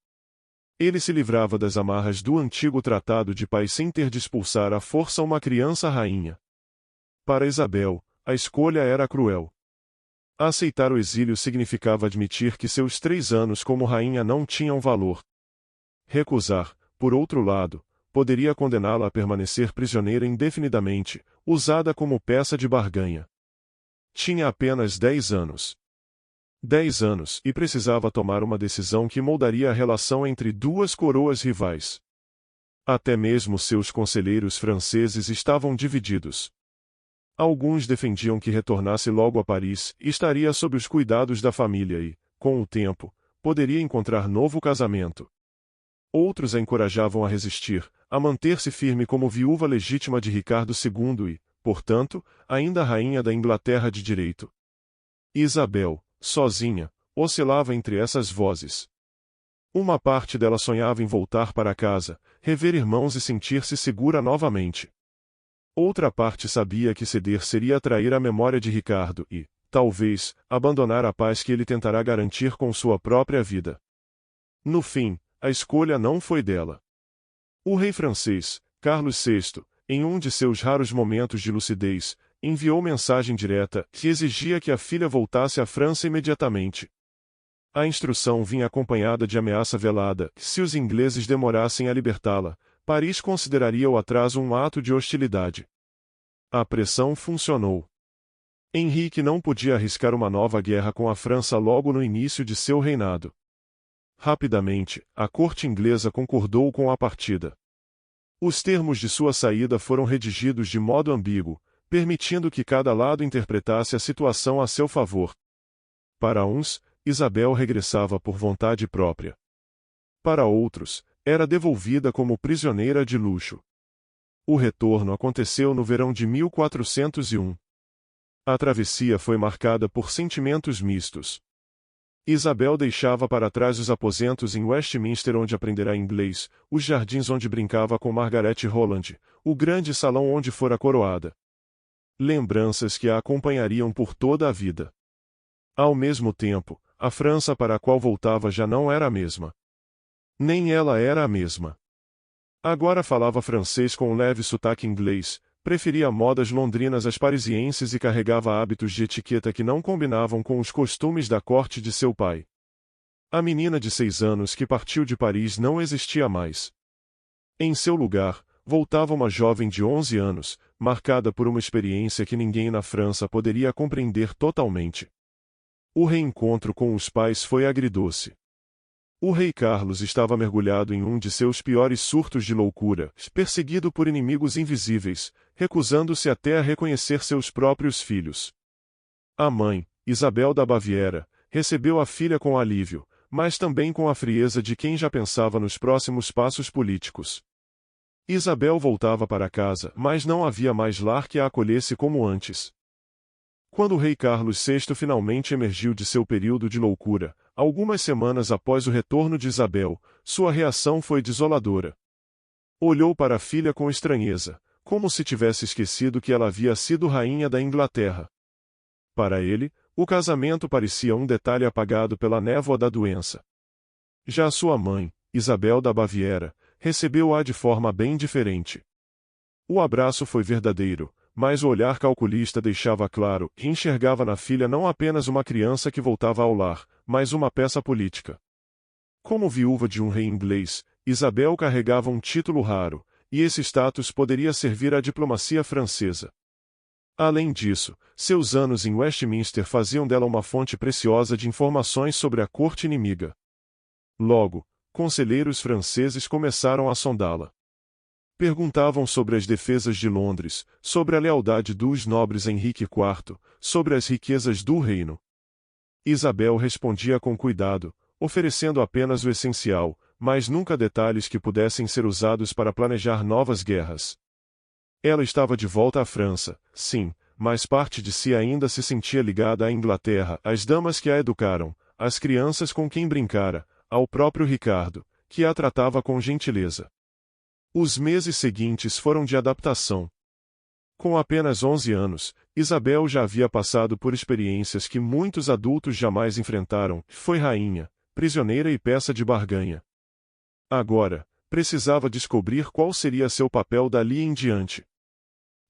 Ele se livrava das amarras do antigo tratado de paz sem ter de expulsar à força uma criança rainha. Para Isabel, a escolha era cruel. Aceitar o exílio significava admitir que seus 3 anos como rainha não tinham valor. Recusar, por outro lado, poderia condená-la a permanecer prisioneira indefinidamente, usada como peça de barganha. Tinha apenas 10 anos. 10 anos e precisava tomar uma decisão que moldaria a relação entre duas coroas rivais. Até mesmo seus conselheiros franceses estavam divididos. Alguns defendiam que retornasse logo a Paris e estaria sob os cuidados da família e, com o tempo, poderia encontrar novo casamento. Outros a encorajavam a resistir, a manter-se firme como viúva legítima de Ricardo II e, portanto, ainda rainha da Inglaterra de direito. Isabel, sozinha, oscilava entre essas vozes. Uma parte dela sonhava em voltar para casa, rever irmãos e sentir-se segura novamente. Outra parte sabia que ceder seria trair a memória de Ricardo e, talvez, abandonar a paz que ele tentará garantir com sua própria vida. No fim, a escolha não foi dela. O rei francês, Carlos VI, em um de seus raros momentos de lucidez, enviou mensagem direta que exigia que a filha voltasse à França imediatamente. A instrução vinha acompanhada de ameaça velada: se os ingleses demorassem a libertá-la, Paris consideraria o atraso um ato de hostilidade. A pressão funcionou. Henrique não podia arriscar uma nova guerra com a França logo no início de seu reinado. Rapidamente, a corte inglesa concordou com a partida. Os termos de sua saída foram redigidos de modo ambíguo, permitindo que cada lado interpretasse a situação a seu favor. Para uns, Isabel regressava por vontade própria. Para outros, era devolvida como prisioneira de luxo. O retorno aconteceu no verão de 1401. A travessia foi marcada por sentimentos mistos. Isabel deixava para trás os aposentos em Westminster onde aprenderá inglês, os jardins onde brincava com Margaret Holland, o grande salão onde fora coroada. Lembranças que a acompanhariam por toda a vida. Ao mesmo tempo, a França para a qual voltava já não era a mesma. Nem ela era a mesma. Agora falava francês com um leve sotaque inglês, preferia modas londrinas às parisienses e carregava hábitos de etiqueta que não combinavam com os costumes da corte de seu pai. A menina de 6 anos que partiu de Paris não existia mais. Em seu lugar, voltava uma jovem de 11 anos, marcada por uma experiência que ninguém na França poderia compreender totalmente. O reencontro com os pais foi agridoce. O rei Carlos estava mergulhado em um de seus piores surtos de loucura, perseguido por inimigos invisíveis, recusando-se até a reconhecer seus próprios filhos. A mãe, Isabel da Baviera, recebeu a filha com alívio, mas também com a frieza de quem já pensava nos próximos passos políticos. Isabel voltava para casa, mas não havia mais lar que a acolhesse como antes. Quando o rei Carlos VI finalmente emergiu de seu período de loucura, algumas semanas após o retorno de Isabel, sua reação foi desoladora. Olhou para a filha com estranheza, como se tivesse esquecido que ela havia sido rainha da Inglaterra. Para ele, o casamento parecia um detalhe apagado pela névoa da doença. Já sua mãe, Isabel da Baviera, recebeu-a de forma bem diferente. O abraço foi verdadeiro, mas o olhar calculista deixava claro que enxergava na filha não apenas uma criança que voltava ao lar, mas uma peça política. Como viúva de um rei inglês, Isabel carregava um título raro, e esse status poderia servir à diplomacia francesa. Além disso, seus anos em Westminster faziam dela uma fonte preciosa de informações sobre a corte inimiga. Logo, conselheiros franceses começaram a sondá-la. Perguntavam sobre as defesas de Londres, sobre a lealdade dos nobres Henrique IV, sobre as riquezas do reino. Isabel respondia com cuidado, oferecendo apenas o essencial, mas nunca detalhes que pudessem ser usados para planejar novas guerras. Ela estava de volta à França, sim, mas parte de si ainda se sentia ligada à Inglaterra, às damas que a educaram, às crianças com quem brincara, ao próprio Ricardo, que a tratava com gentileza. Os meses seguintes foram de adaptação. Com apenas 11 anos, Isabel já havia passado por experiências que muitos adultos jamais enfrentaram, foi rainha, prisioneira e peça de barganha. Agora, precisava descobrir qual seria seu papel dali em diante.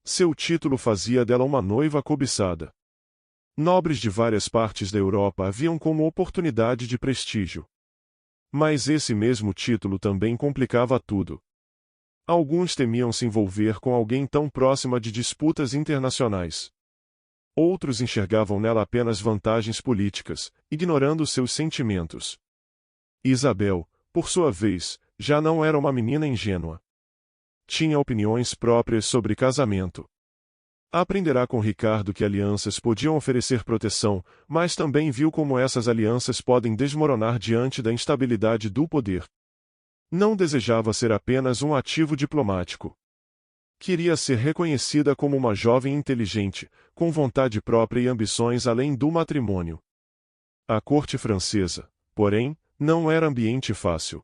Seu título fazia dela uma noiva cobiçada. Nobres de várias partes da Europa a viam como oportunidade de prestígio. Mas esse mesmo título também complicava tudo. Alguns temiam se envolver com alguém tão próxima de disputas internacionais. Outros enxergavam nela apenas vantagens políticas, ignorando seus sentimentos. Isabel, por sua vez, já não era uma menina ingênua. Tinha opiniões próprias sobre casamento. Aprenderá com Ricardo que alianças podiam oferecer proteção, mas também viu como essas alianças podem desmoronar diante da instabilidade do poder. Não desejava ser apenas um ativo diplomático. Queria ser reconhecida como uma jovem inteligente, com vontade própria e ambições além do matrimônio. A corte francesa, porém, não era ambiente fácil.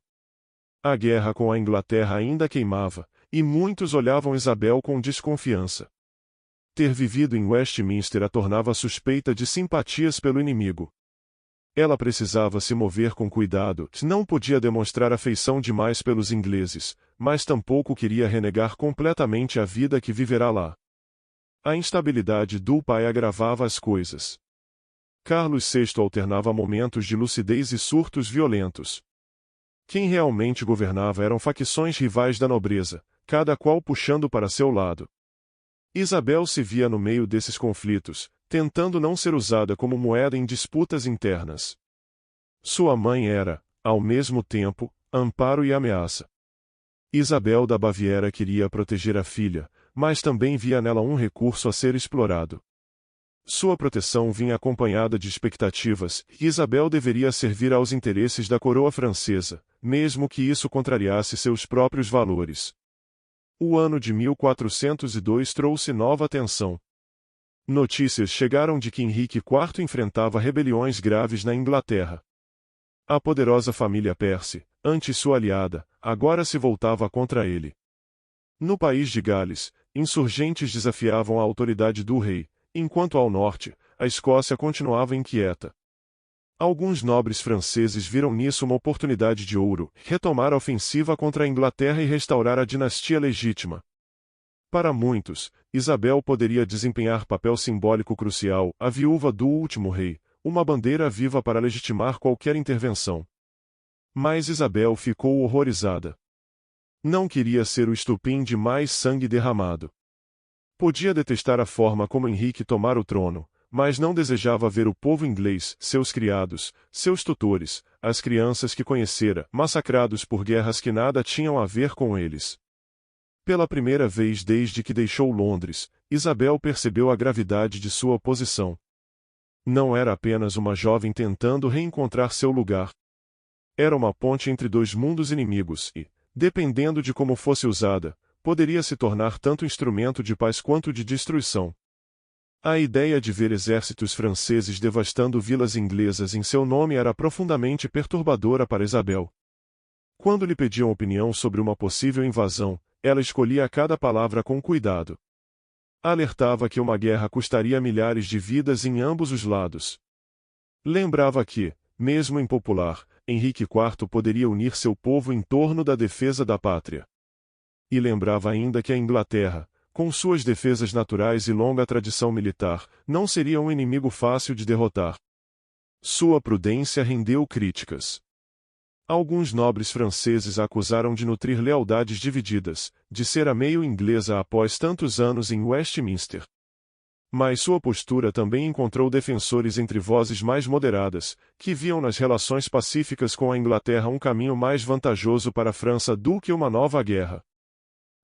A guerra com a Inglaterra ainda queimava, e muitos olhavam Isabel com desconfiança. Ter vivido em Westminster a tornava suspeita de simpatias pelo inimigo. Ela precisava se mover com cuidado, não podia demonstrar afeição demais pelos ingleses, mas tampouco queria renegar completamente a vida que viverá lá. A instabilidade do pai agravava as coisas. Carlos VI alternava momentos de lucidez e surtos violentos. Quem realmente governava eram facções rivais da nobreza, cada qual puxando para seu lado. Isabel se via no meio desses conflitos, tentando não ser usada como moeda em disputas internas. Sua mãe era, ao mesmo tempo, amparo e ameaça. Isabel da Baviera queria proteger a filha, mas também via nela um recurso a ser explorado. Sua proteção vinha acompanhada de expectativas, e Isabel deveria servir aos interesses da coroa francesa, mesmo que isso contrariasse seus próprios valores. O ano de 1402 trouxe nova tensão. Notícias chegaram de que Henrique IV enfrentava rebeliões graves na Inglaterra. A poderosa família Percy, antes sua aliada, agora se voltava contra ele. No país de Gales, insurgentes desafiavam a autoridade do rei, enquanto ao norte, a Escócia continuava inquieta. Alguns nobres franceses viram nisso uma oportunidade de ouro, retomar a ofensiva contra a Inglaterra e restaurar a dinastia legítima. Para muitos, Isabel poderia desempenhar papel simbólico crucial, a viúva do último rei, uma bandeira viva para legitimar qualquer intervenção. Mas Isabel ficou horrorizada. Não queria ser o estupim de mais sangue derramado. Podia detestar a forma como Henrique tomara o trono, mas não desejava ver o povo inglês, seus criados, seus tutores, as crianças que conhecera, massacrados por guerras que nada tinham a ver com eles. Pela primeira vez desde que deixou Londres, Isabel percebeu a gravidade de sua posição. Não era apenas uma jovem tentando reencontrar seu lugar. Era uma ponte entre dois mundos inimigos e, dependendo de como fosse usada, poderia se tornar tanto instrumento de paz quanto de destruição. A ideia de ver exércitos franceses devastando vilas inglesas em seu nome era profundamente perturbadora para Isabel. Quando lhe pediam opinião sobre uma possível invasão, ela escolhia cada palavra com cuidado. Alertava que uma guerra custaria milhares de vidas em ambos os lados. Lembrava que, mesmo impopular, Henrique IV poderia unir seu povo em torno da defesa da pátria. E lembrava ainda que a Inglaterra, com suas defesas naturais e longa tradição militar, não seria um inimigo fácil de derrotar. Sua prudência rendeu críticas. Alguns nobres franceses a acusaram de nutrir lealdades divididas, de ser a meio inglesa após tantos anos em Westminster. Mas sua postura também encontrou defensores entre vozes mais moderadas, que viam nas relações pacíficas com a Inglaterra um caminho mais vantajoso para a França do que uma nova guerra.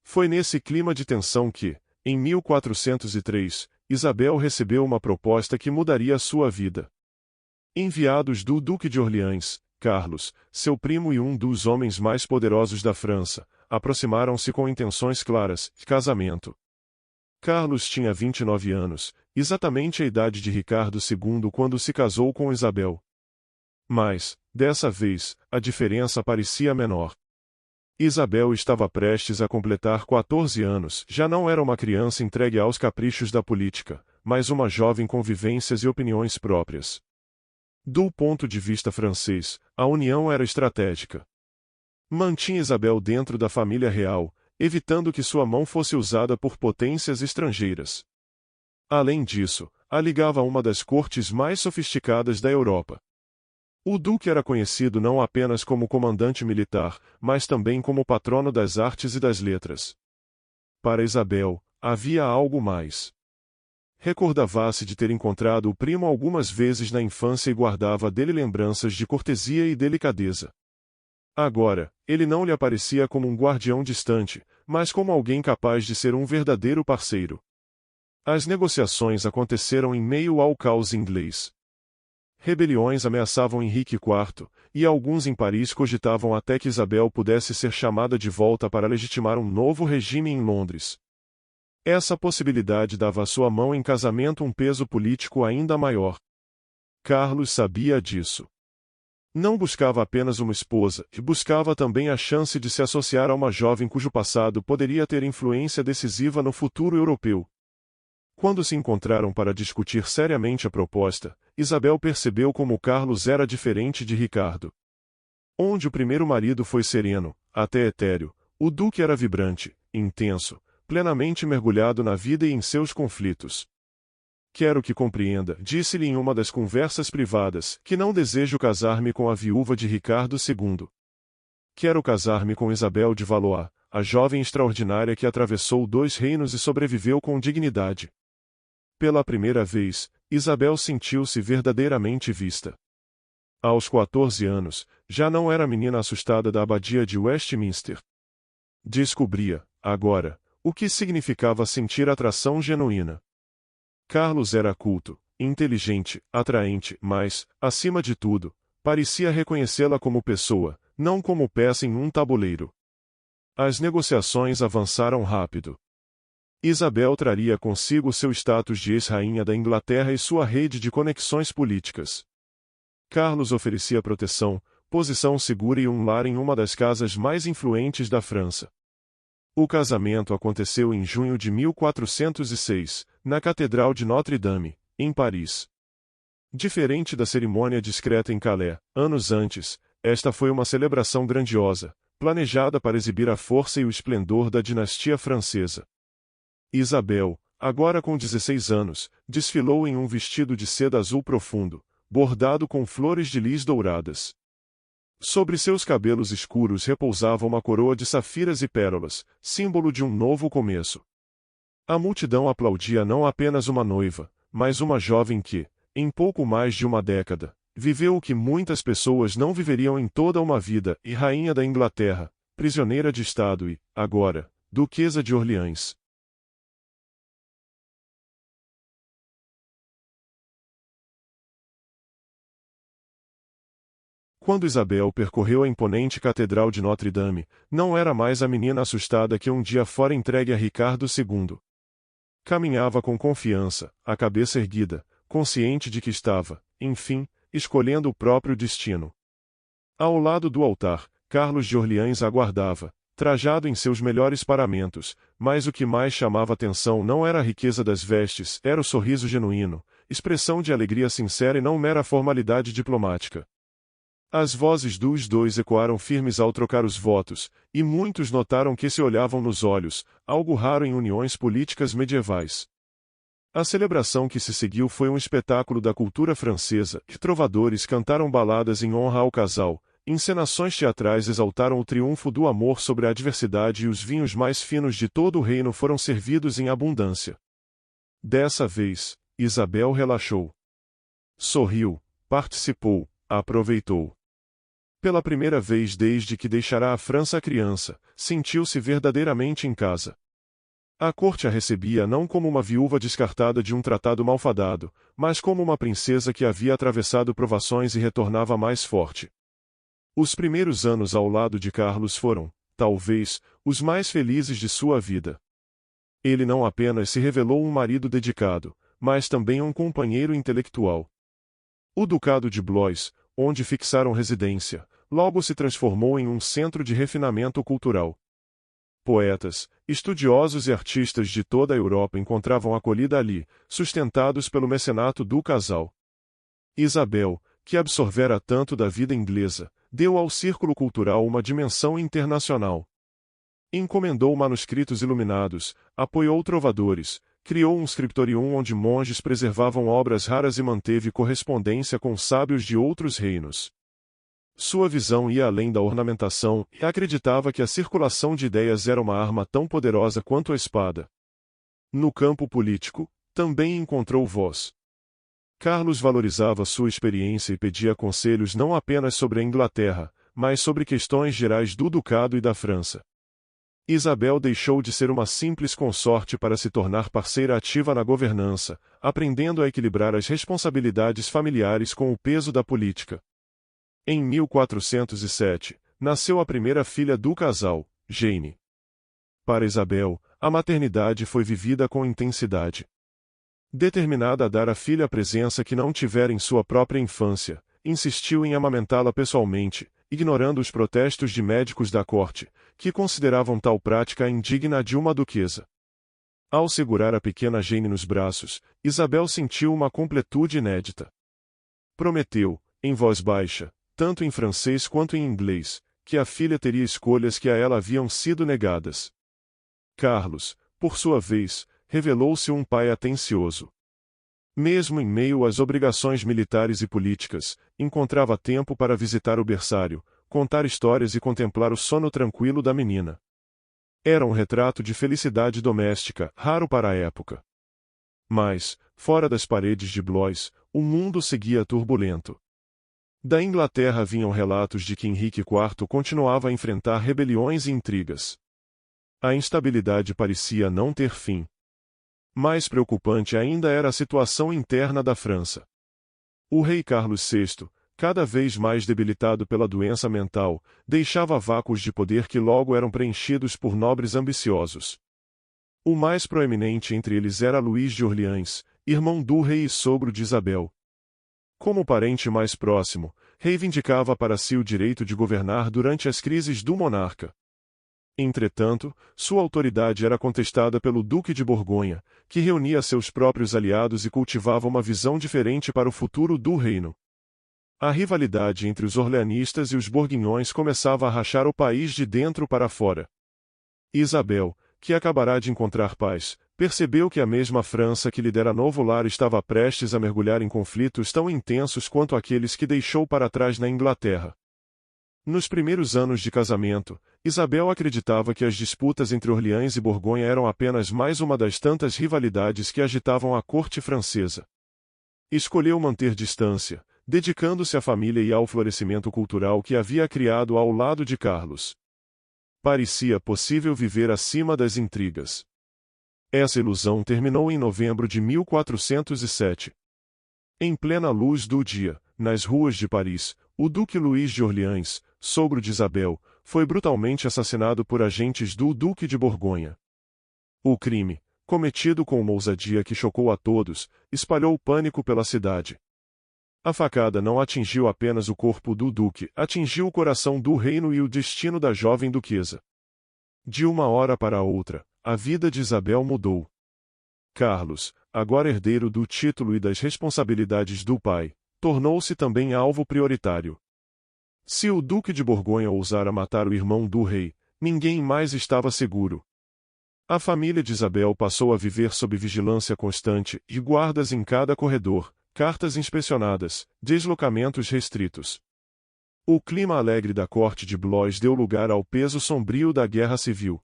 Foi nesse clima de tensão que, em 1403, Isabel recebeu uma proposta que mudaria sua vida. Enviados do Duque de Orleans, Carlos, seu primo e um dos homens mais poderosos da França, aproximaram-se com intenções claras de casamento. Carlos tinha 29 anos, exatamente a idade de Ricardo II quando se casou com Isabel. Mas, dessa vez, a diferença parecia menor. Isabel estava prestes a completar 14 anos, já não era uma criança entregue aos caprichos da política, mas uma jovem com vivências e opiniões próprias. Do ponto de vista francês, a união era estratégica. Mantinha Isabel dentro da família real, evitando que sua mão fosse usada por potências estrangeiras. Além disso, a ligava a uma das cortes mais sofisticadas da Europa. O duque era conhecido não apenas como comandante militar, mas também como patrono das artes e das letras. Para Isabel, havia algo mais. Recordava-se de ter encontrado o primo algumas vezes na infância e guardava dele lembranças de cortesia e delicadeza. Agora, ele não lhe aparecia como um guardião distante, mas como alguém capaz de ser um verdadeiro parceiro. As negociações aconteceram em meio ao caos inglês. Rebeliões ameaçavam Henrique IV, e alguns em Paris cogitavam até que Isabel pudesse ser chamada de volta para legitimar um novo regime em Londres. Essa possibilidade dava à sua mão em casamento um peso político ainda maior. Carlos sabia disso. Não buscava apenas uma esposa, e buscava também a chance de se associar a uma jovem cujo passado poderia ter influência decisiva no futuro europeu. Quando se encontraram para discutir seriamente a proposta, Isabel percebeu como Carlos era diferente de Ricardo. Onde o primeiro marido foi sereno, até etéreo, o duque era vibrante, intenso, plenamente mergulhado na vida e em seus conflitos. Quero que compreenda, disse-lhe em uma das conversas privadas, que não desejo casar-me com a viúva de Ricardo II. Quero casar-me com Isabel de Valois, a jovem extraordinária que atravessou 2 reinos e sobreviveu com dignidade. Pela primeira vez, Isabel sentiu-se verdadeiramente vista. Aos 14 anos, já não era a menina assustada da abadia de Westminster. Descobria, agora, o que significava sentir atração genuína. Carlos era culto, inteligente, atraente, mas, acima de tudo, parecia reconhecê-la como pessoa, não como peça em um tabuleiro. As negociações avançaram rápido. Isabel traria consigo seu status de ex-rainha da Inglaterra e sua rede de conexões políticas. Carlos oferecia proteção, posição segura e um lar em uma das casas mais influentes da França. O casamento aconteceu em junho de 1406, na Catedral de Notre-Dame, em Paris. Diferente da cerimônia discreta em Calais, anos antes, esta foi uma celebração grandiosa, planejada para exibir a força e o esplendor da dinastia francesa. Isabel, agora com 16 anos, desfilou em um vestido de seda azul profundo, bordado com flores de lis douradas. Sobre seus cabelos escuros repousava uma coroa de safiras e pérolas, símbolo de um novo começo. A multidão aplaudia não apenas uma noiva, mas uma jovem que, em pouco mais de uma década, viveu o que muitas pessoas não viveriam em toda uma vida, e rainha da Inglaterra, prisioneira de Estado e, agora, duquesa de Orleans. Quando Isabel percorreu a imponente Catedral de Notre-Dame, não era mais a menina assustada que um dia fora entregue a Ricardo II. Caminhava com confiança, a cabeça erguida, consciente de que estava, enfim, escolhendo o próprio destino. Ao lado do altar, Carlos de Orleans aguardava, trajado em seus melhores paramentos, mas o que mais chamava atenção não era a riqueza das vestes, era o sorriso genuíno, expressão de alegria sincera e não mera formalidade diplomática. As vozes dos dois ecoaram firmes ao trocar os votos, e muitos notaram que se olhavam nos olhos, algo raro em uniões políticas medievais. A celebração que se seguiu foi um espetáculo da cultura francesa, e trovadores cantaram baladas em honra ao casal, encenações teatrais exaltaram o triunfo do amor sobre a adversidade e os vinhos mais finos de todo o reino foram servidos em abundância. Dessa vez, Isabel relaxou. Sorriu, participou, aproveitou. Pela primeira vez desde que deixara a França criança, sentiu-se verdadeiramente em casa. A corte a recebia não como uma viúva descartada de um tratado malfadado, mas como uma princesa que havia atravessado provações e retornava mais forte. Os primeiros anos ao lado de Carlos foram, talvez, os mais felizes de sua vida. Ele não apenas se revelou um marido dedicado, mas também um companheiro intelectual. O Ducado de Blois, onde fixaram residência, logo se transformou em um centro de refinamento cultural. Poetas, estudiosos e artistas de toda a Europa encontravam acolhida ali, sustentados pelo mecenato do casal. Isabel, que absorvera tanto da vida inglesa, deu ao círculo cultural uma dimensão internacional. Encomendou manuscritos iluminados, apoiou trovadores, criou um scriptorium onde monges preservavam obras raras e manteve correspondência com sábios de outros reinos. Sua visão ia além da ornamentação e acreditava que a circulação de ideias era uma arma tão poderosa quanto a espada. No campo político, também encontrou voz. Carlos valorizava sua experiência e pedia conselhos não apenas sobre a Inglaterra, mas sobre questões gerais do Ducado e da França. Isabel deixou de ser uma simples consorte para se tornar parceira ativa na governança, aprendendo a equilibrar as responsabilidades familiares com o peso da política. Em 1407, nasceu a primeira filha do casal, Jane. Para Isabel, a maternidade foi vivida com intensidade. Determinada a dar à filha a presença que não tivera em sua própria infância, insistiu em amamentá-la pessoalmente, ignorando os protestos de médicos da corte, que consideravam tal prática indigna de uma duquesa. Ao segurar a pequena Jane nos braços, Isabel sentiu uma completude inédita. Prometeu, em voz baixa, tanto em francês quanto em inglês, que a filha teria escolhas que a ela haviam sido negadas. Carlos, por sua vez, revelou-se um pai atencioso. Mesmo em meio às obrigações militares e políticas, encontrava tempo para visitar o berçário, contar histórias e contemplar o sono tranquilo da menina. Era um retrato de felicidade doméstica, raro para a época. Mas, fora das paredes de Blois, o mundo seguia turbulento. Da Inglaterra vinham relatos de que Henrique IV continuava a enfrentar rebeliões e intrigas. A instabilidade parecia não ter fim. Mais preocupante ainda era a situação interna da França. O rei Carlos VI, cada vez mais debilitado pela doença mental, deixava vácuos de poder que logo eram preenchidos por nobres ambiciosos. O mais proeminente entre eles era Luís de Orleans, irmão do rei e sogro de Isabel. Como parente mais próximo, reivindicava para si o direito de governar durante as crises do monarca. Entretanto, sua autoridade era contestada pelo Duque de Borgonha, que reunia seus próprios aliados e cultivava uma visão diferente para o futuro do reino. A rivalidade entre os orleanistas e os borguinhões começava a rachar o país de dentro para fora. Isabel, que acabará de encontrar paz, percebeu que a mesma França que lhe dera novo lar estava prestes a mergulhar em conflitos tão intensos quanto aqueles que deixou para trás na Inglaterra. Nos primeiros anos de casamento, Isabel acreditava que as disputas entre Orleans e Borgonha eram apenas mais uma das tantas rivalidades que agitavam a corte francesa. Escolheu manter distância, dedicando-se à família e ao florescimento cultural que havia criado ao lado de Carlos. Parecia possível viver acima das intrigas. Essa ilusão terminou em novembro de 1407. Em plena luz do dia, nas ruas de Paris, o Duque Luís de Orleans, sogro de Isabel, foi brutalmente assassinado por agentes do Duque de Borgonha. O crime, cometido com uma ousadia que chocou a todos, espalhou pânico pela cidade. A facada não atingiu apenas o corpo do duque, atingiu o coração do reino e o destino da jovem duquesa. De uma hora para outra, a vida de Isabel mudou. Carlos, agora herdeiro do título e das responsabilidades do pai, tornou-se também alvo prioritário. Se o Duque de Borgonha ousara matar o irmão do rei, ninguém mais estava seguro. A família de Isabel passou a viver sob vigilância constante e guardas em cada corredor, cartas inspecionadas, deslocamentos restritos. O clima alegre da corte de Blois deu lugar ao peso sombrio da guerra civil.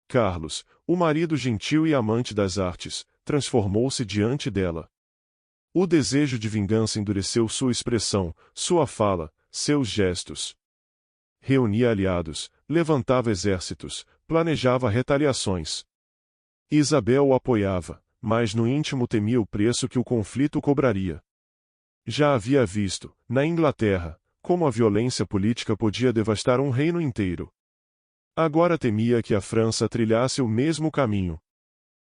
Carlos, o marido gentil e amante das artes, transformou-se diante dela. O desejo de vingança endureceu sua expressão, sua fala, seus gestos. Reunia aliados, levantava exércitos, planejava retaliações. Isabel o apoiava, mas no íntimo temia o preço que o conflito cobraria. Já havia visto, na Inglaterra, como a violência política podia devastar um reino inteiro. Agora temia que a França trilhasse o mesmo caminho.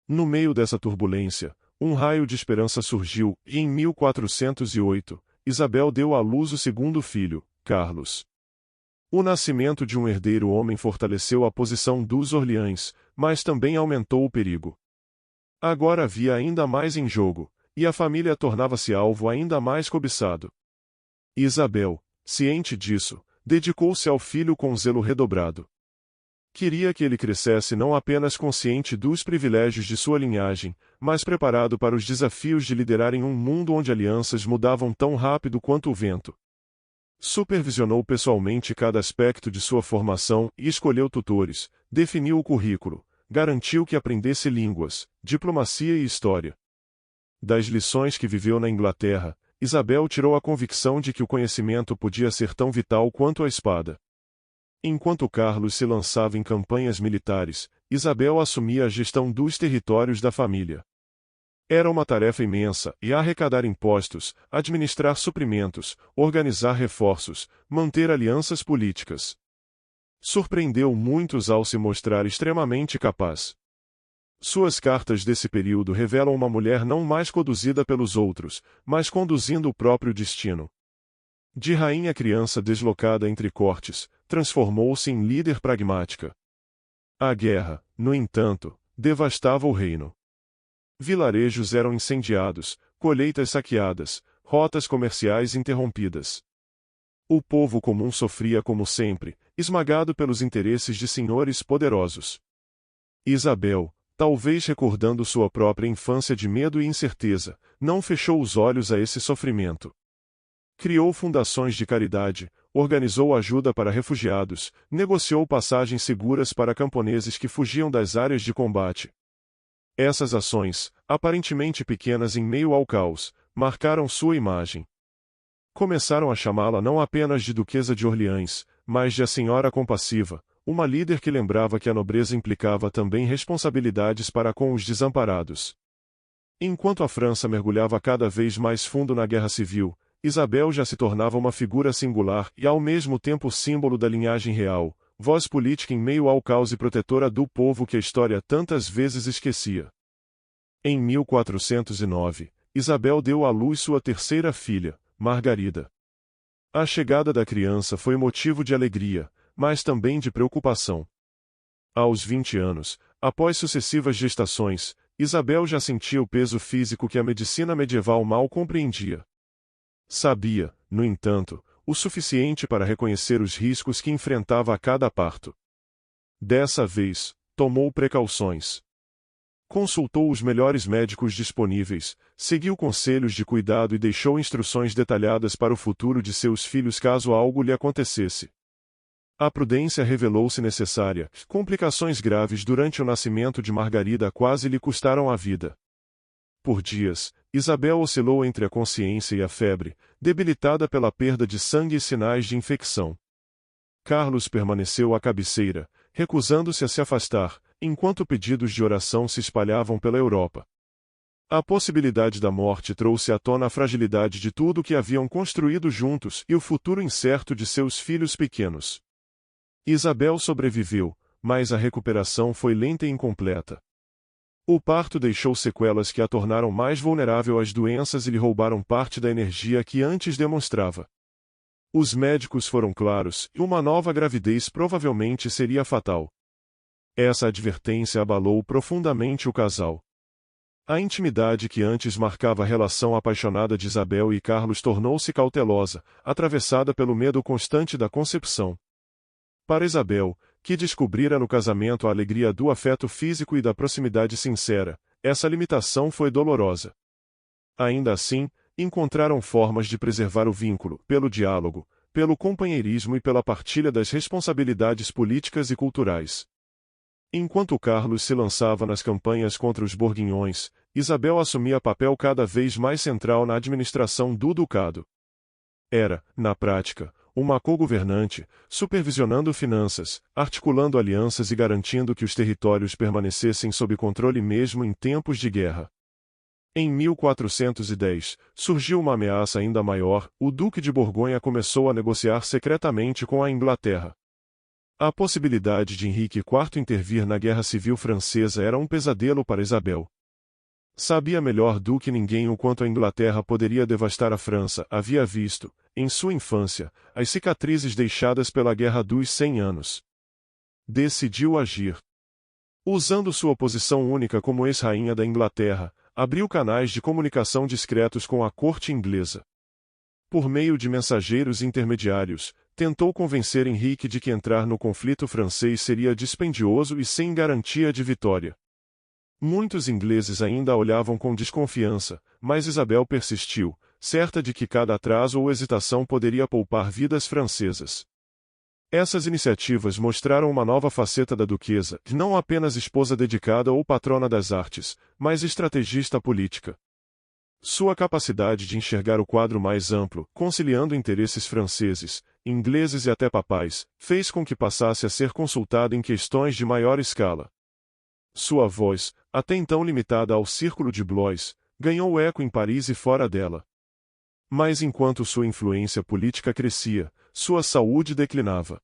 No meio dessa turbulência, um raio de esperança surgiu, e em 1408, Isabel deu à luz o segundo filho, Carlos. O nascimento de um herdeiro homem fortaleceu a posição dos Orleans, mas também aumentou o perigo. Agora havia ainda mais em jogo, e a família tornava-se alvo ainda mais cobiçado. Isabel, ciente disso, dedicou-se ao filho com zelo redobrado. Queria que ele crescesse não apenas consciente dos privilégios de sua linhagem, mas preparado para os desafios de liderar em um mundo onde alianças mudavam tão rápido quanto o vento. Supervisionou pessoalmente cada aspecto de sua formação e escolheu tutores, definiu o currículo, garantiu que aprendesse línguas, diplomacia e história. Das lições que viveu na Inglaterra, Isabel tirou a convicção de que o conhecimento podia ser tão vital quanto a espada. Enquanto Carlos se lançava em campanhas militares, Isabel assumia a gestão dos territórios da família. Era uma tarefa imensa, e arrecadar impostos, administrar suprimentos, organizar reforços, manter alianças políticas. Surpreendeu muitos ao se mostrar extremamente capaz. Suas cartas desse período revelam uma mulher não mais conduzida pelos outros, mas conduzindo o próprio destino. De rainha criança deslocada entre cortes, transformou-se em líder pragmática. A guerra, no entanto, devastava o reino. Vilarejos eram incendiados, colheitas saqueadas, rotas comerciais interrompidas. O povo comum sofria como sempre, esmagado pelos interesses de senhores poderosos. Isabel, talvez recordando sua própria infância de medo e incerteza, não fechou os olhos a esse sofrimento. Criou fundações de caridade, organizou ajuda para refugiados, negociou passagens seguras para camponeses que fugiam das áreas de combate. Essas ações, aparentemente pequenas em meio ao caos, marcaram sua imagem. Começaram a chamá-la não apenas de Duquesa de Orleans, mas de a Senhora Compassiva, uma líder que lembrava que a nobreza implicava também responsabilidades para com os desamparados. Enquanto a França mergulhava cada vez mais fundo na guerra civil, Isabel já se tornava uma figura singular e ao mesmo tempo símbolo da linhagem real, voz política em meio ao caos e protetora do povo que a história tantas vezes esquecia. Em 1409, Isabel deu à luz sua terceira filha, Margarida. A chegada da criança foi motivo de alegria, mas também de preocupação. Aos 20 anos, após sucessivas gestações, Isabel já sentia o peso físico que a medicina medieval mal compreendia. Sabia, no entanto, o suficiente para reconhecer os riscos que enfrentava a cada parto. Dessa vez, tomou precauções. Consultou os melhores médicos disponíveis, seguiu conselhos de cuidado e deixou instruções detalhadas para o futuro de seus filhos caso algo lhe acontecesse. A prudência revelou-se necessária. Complicações graves durante o nascimento de Margarida quase lhe custaram a vida. Por dias, Isabel oscilou entre a consciência e a febre, debilitada pela perda de sangue e sinais de infecção. Carlos permaneceu à cabeceira, recusando-se a se afastar, enquanto pedidos de oração se espalhavam pela Europa. A possibilidade da morte trouxe à tona a fragilidade de tudo que haviam construído juntos e o futuro incerto de seus filhos pequenos. Isabel sobreviveu, mas a recuperação foi lenta e incompleta. O parto deixou sequelas que a tornaram mais vulnerável às doenças e lhe roubaram parte da energia que antes demonstrava. Os médicos foram claros, e uma nova gravidez provavelmente seria fatal. Essa advertência abalou profundamente o casal. A intimidade que antes marcava a relação apaixonada de Isabel e Carlos tornou-se cautelosa, atravessada pelo medo constante da concepção. Para Isabel, que descobrira no casamento a alegria do afeto físico e da proximidade sincera, essa limitação foi dolorosa. Ainda assim, encontraram formas de preservar o vínculo, pelo diálogo, pelo companheirismo e pela partilha das responsabilidades políticas e culturais. Enquanto Carlos se lançava nas campanhas contra os Borguinhões, Isabel assumia papel cada vez mais central na administração do ducado. Era, na prática, uma co-governante, supervisionando finanças, articulando alianças e garantindo que os territórios permanecessem sob controle mesmo em tempos de guerra. Em 1410, surgiu uma ameaça ainda maior: o Duque de Borgonha começou a negociar secretamente com a Inglaterra. A possibilidade de Henrique IV intervir na Guerra Civil Francesa era um pesadelo para Isabel. Sabia melhor do que ninguém o quanto a Inglaterra poderia devastar a França. Havia visto, em sua infância, as cicatrizes deixadas pela Guerra dos 100 Anos. Decidiu agir. Usando sua posição única como ex-rainha da Inglaterra, abriu canais de comunicação discretos com a corte inglesa. Por meio de mensageiros intermediários, tentou convencer Henrique de que entrar no conflito francês seria dispendioso e sem garantia de vitória. Muitos ingleses ainda a olhavam com desconfiança, mas Isabel persistiu, certa de que cada atraso ou hesitação poderia poupar vidas francesas. Essas iniciativas mostraram uma nova faceta da duquesa, não apenas esposa dedicada ou patrona das artes, mas estrategista política. Sua capacidade de enxergar o quadro mais amplo, conciliando interesses franceses, ingleses e até papais, fez com que passasse a ser consultada em questões de maior escala. Sua voz, até então limitada ao círculo de Blois, ganhou eco em Paris e fora dela. Mas enquanto sua influência política crescia, sua saúde declinava.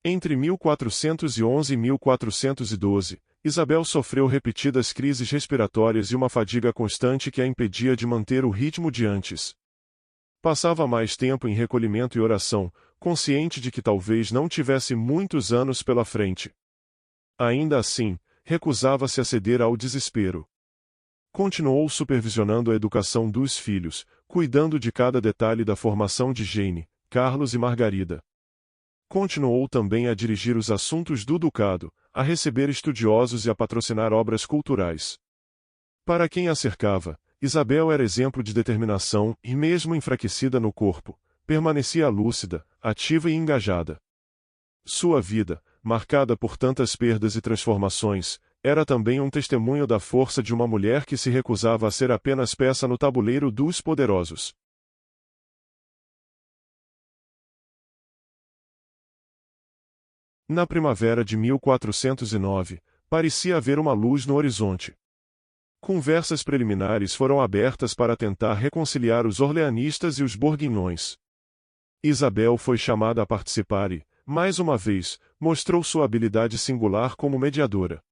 Entre 1411 e 1412, Isabel sofreu repetidas crises respiratórias e uma fadiga constante que a impedia de manter o ritmo de antes. Passava mais tempo em recolhimento e oração, consciente de que talvez não tivesse muitos anos pela frente. Ainda assim, recusava-se a ceder ao desespero. Continuou supervisionando a educação dos filhos, cuidando de cada detalhe da formação de Jane, Carlos e Margarida. Continuou também a dirigir os assuntos do ducado, a receber estudiosos e a patrocinar obras culturais. Para quem a cercava, Isabel era exemplo de determinação e, mesmo enfraquecida no corpo, permanecia lúcida, ativa e engajada. Sua vida, marcada por tantas perdas e transformações, era também um testemunho da força de uma mulher que se recusava a ser apenas peça no tabuleiro dos poderosos. Na primavera de 1409, parecia haver uma luz no horizonte. Conversas preliminares foram abertas para tentar reconciliar os orleanistas e os borguinhões. Isabel foi chamada a participar e, mais uma vez, mostrou sua habilidade singular como mediadora.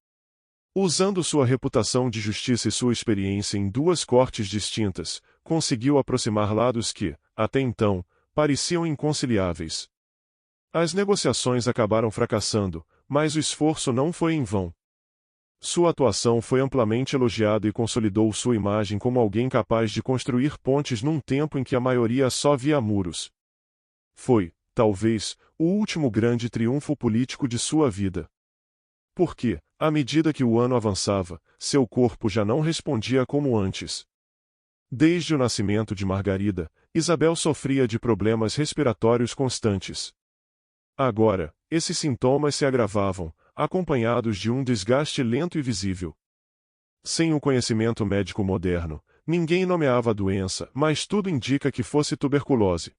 Usando sua reputação de justiça e sua experiência em duas cortes distintas, conseguiu aproximar lados que, até então, pareciam inconciliáveis. As negociações acabaram fracassando, mas o esforço não foi em vão. Sua atuação foi amplamente elogiada e consolidou sua imagem como alguém capaz de construir pontes num tempo em que a maioria só via muros. Foi, talvez, o último grande triunfo político de sua vida. Porque, à medida que o ano avançava, seu corpo já não respondia como antes. Desde o nascimento de Margarida, Isabel sofria de problemas respiratórios constantes. Agora, esses sintomas se agravavam, acompanhados de um desgaste lento e visível. Sem o conhecimento médico moderno, ninguém nomeava a doença, mas tudo indica que fosse tuberculose.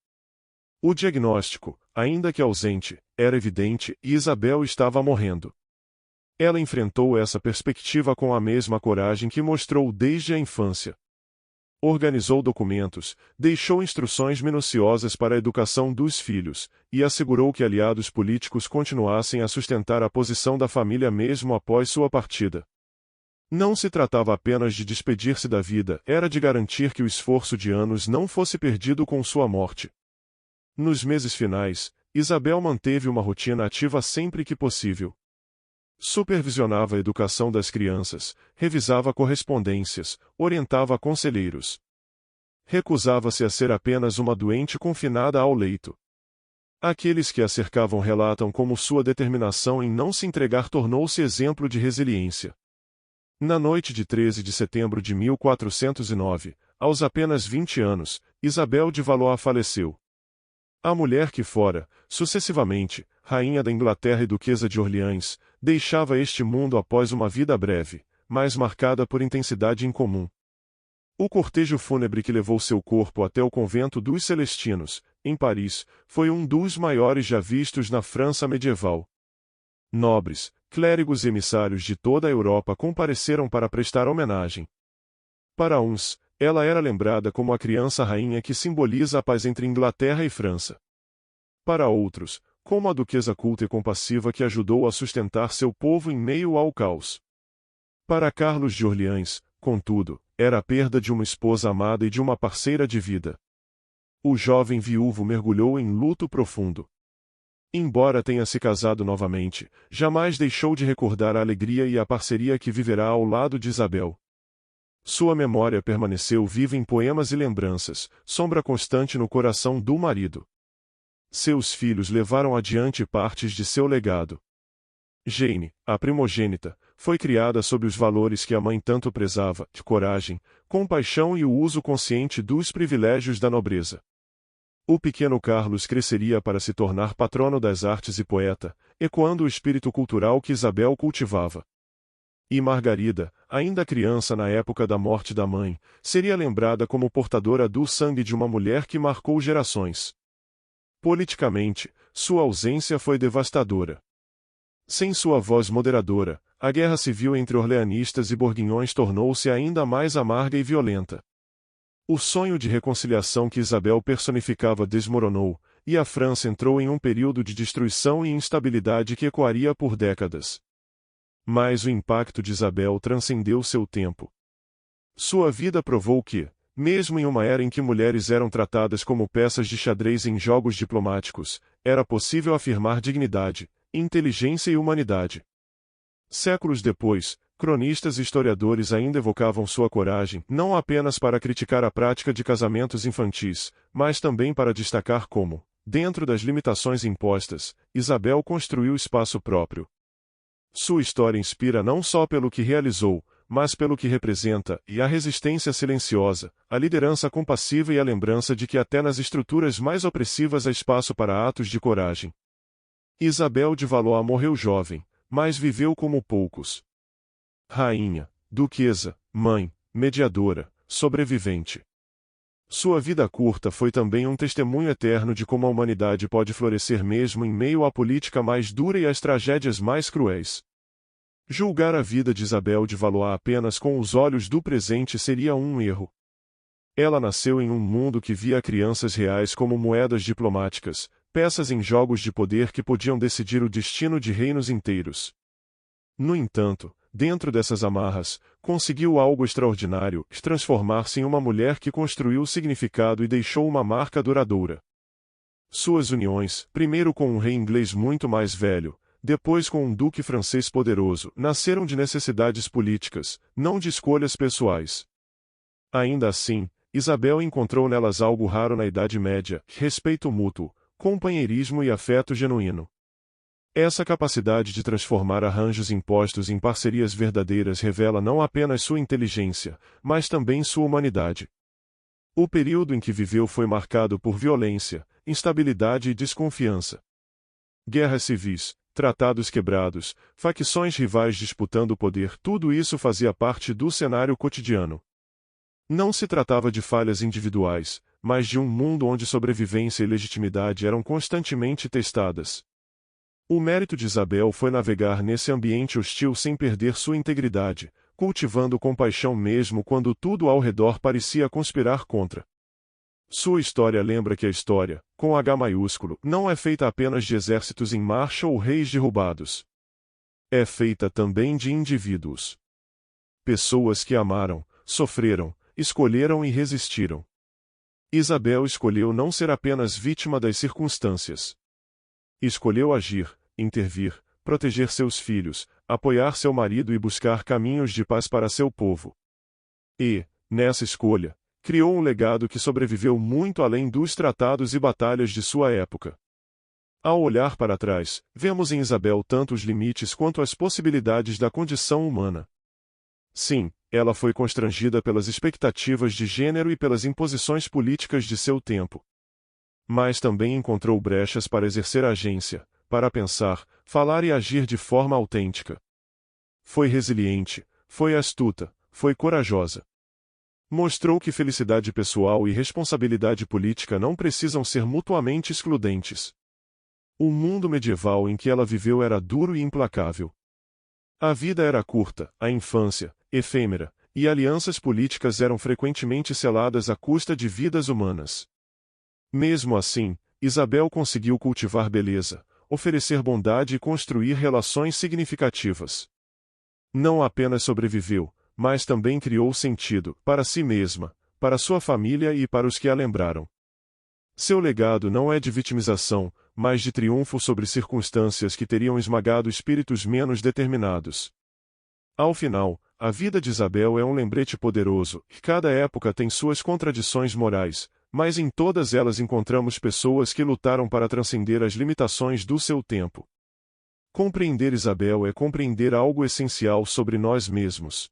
O diagnóstico, ainda que ausente, era evidente e Isabel estava morrendo. Ela enfrentou essa perspectiva com a mesma coragem que mostrou desde a infância. Organizou documentos, deixou instruções minuciosas para a educação dos filhos, e assegurou que aliados políticos continuassem a sustentar a posição da família mesmo após sua partida. Não se tratava apenas de despedir-se da vida, era de garantir que o esforço de anos não fosse perdido com sua morte. Nos meses finais, Isabel manteve uma rotina ativa sempre que possível. Supervisionava a educação das crianças, revisava correspondências, orientava conselheiros. Recusava-se a ser apenas uma doente confinada ao leito. Aqueles que a cercavam relatam como sua determinação em não se entregar tornou-se exemplo de resiliência. Na noite de 13 de setembro de 1409, aos apenas 20 anos, Isabel de Valois faleceu. A mulher que fora, sucessivamente, rainha da Inglaterra e duquesa de Orleans, deixava este mundo após uma vida breve, mas marcada por intensidade incomum. O cortejo fúnebre que levou seu corpo até o convento dos Celestinos, em Paris, foi um dos maiores já vistos na França medieval. Nobres, clérigos e emissários de toda a Europa compareceram para prestar homenagem. Para uns, ela era lembrada como a criança rainha que simboliza a paz entre Inglaterra e França. Para outros, como a duquesa culta e compassiva que ajudou a sustentar seu povo em meio ao caos. Para Carlos de Orleans, contudo, era a perda de uma esposa amada e de uma parceira de vida. O jovem viúvo mergulhou em luto profundo. Embora tenha se casado novamente, jamais deixou de recordar a alegria e a parceria que viverá ao lado de Isabel. Sua memória permaneceu viva em poemas e lembranças, sombra constante no coração do marido. Seus filhos levaram adiante partes de seu legado. Jane, a primogênita, foi criada sob os valores que a mãe tanto prezava, de coragem, compaixão e o uso consciente dos privilégios da nobreza. O pequeno Carlos cresceria para se tornar patrono das artes e poeta, ecoando o espírito cultural que Isabel cultivava. E Margarida, ainda criança na época da morte da mãe, seria lembrada como portadora do sangue de uma mulher que marcou gerações. Politicamente, sua ausência foi devastadora. Sem sua voz moderadora, a guerra civil entre orleanistas e borguinhões tornou-se ainda mais amarga e violenta. O sonho de reconciliação que Isabel personificava desmoronou, e a França entrou em um período de destruição e instabilidade que ecoaria por décadas. Mas o impacto de Isabel transcendeu seu tempo. Sua vida provou que, mesmo em uma era em que mulheres eram tratadas como peças de xadrez em jogos diplomáticos, era possível afirmar dignidade, inteligência e humanidade. Séculos depois, cronistas e historiadores ainda evocavam sua coragem, não apenas para criticar a prática de casamentos infantis, mas também para destacar como, dentro das limitações impostas, Isabel construiu espaço próprio. Sua história inspira não só pelo que realizou, mas pelo que representa, e a resistência silenciosa, a liderança compassiva e a lembrança de que até nas estruturas mais opressivas há espaço para atos de coragem. Isabel de Valois morreu jovem, mas viveu como poucos. Rainha, duquesa, mãe, mediadora, sobrevivente. Sua vida curta foi também um testemunho eterno de como a humanidade pode florescer mesmo em meio à política mais dura e às tragédias mais cruéis. Julgar a vida de Isabel de Valois apenas com os olhos do presente seria um erro. Ela nasceu em um mundo que via crianças reais como moedas diplomáticas, peças em jogos de poder que podiam decidir o destino de reinos inteiros. No entanto, dentro dessas amarras, conseguiu algo extraordinário, transformar-se em uma mulher que construiu significado e deixou uma marca duradoura. Suas uniões, primeiro com um rei inglês muito mais velho, depois com um duque francês poderoso, nasceram de necessidades políticas, não de escolhas pessoais. Ainda assim, Isabel encontrou nelas algo raro na Idade Média: respeito mútuo, companheirismo e afeto genuíno. Essa capacidade de transformar arranjos impostos em parcerias verdadeiras revela não apenas sua inteligência, mas também sua humanidade. O período em que viveu foi marcado por violência, instabilidade e desconfiança. Guerras civis, tratados quebrados, facções rivais disputando o poder, tudo isso fazia parte do cenário cotidiano. Não se tratava de falhas individuais, mas de um mundo onde sobrevivência e legitimidade eram constantemente testadas. O mérito de Isabel foi navegar nesse ambiente hostil sem perder sua integridade, cultivando compaixão mesmo quando tudo ao redor parecia conspirar contra. Sua história lembra que a história, com H maiúsculo, não é feita apenas de exércitos em marcha ou reis derrubados. É feita também de indivíduos. Pessoas que amaram, sofreram, escolheram e resistiram. Isabel escolheu não ser apenas vítima das circunstâncias. Escolheu agir, intervir, proteger seus filhos, apoiar seu marido e buscar caminhos de paz para seu povo. E, nessa escolha, criou um legado que sobreviveu muito além dos tratados e batalhas de sua época. Ao olhar para trás, vemos em Isabel tanto os limites quanto as possibilidades da condição humana. Sim, ela foi constrangida pelas expectativas de gênero e pelas imposições políticas de seu tempo. Mas também encontrou brechas para exercer agência, para pensar, falar e agir de forma autêntica. Foi resiliente, foi astuta, foi corajosa. Mostrou que felicidade pessoal e responsabilidade política não precisam ser mutuamente excludentes. O mundo medieval em que ela viveu era duro e implacável. A vida era curta, a infância, efêmera, e alianças políticas eram frequentemente seladas à custa de vidas humanas. Mesmo assim, Isabel conseguiu cultivar beleza, oferecer bondade e construir relações significativas. Não apenas sobreviveu, mas também criou sentido, para si mesma, para sua família e para os que a lembraram. Seu legado não é de vitimização, mas de triunfo sobre circunstâncias que teriam esmagado espíritos menos determinados. Ao final, a vida de Isabel é um lembrete poderoso, que cada época tem suas contradições morais, mas em todas elas encontramos pessoas que lutaram para transcender as limitações do seu tempo. Compreender Isabel é compreender algo essencial sobre nós mesmos.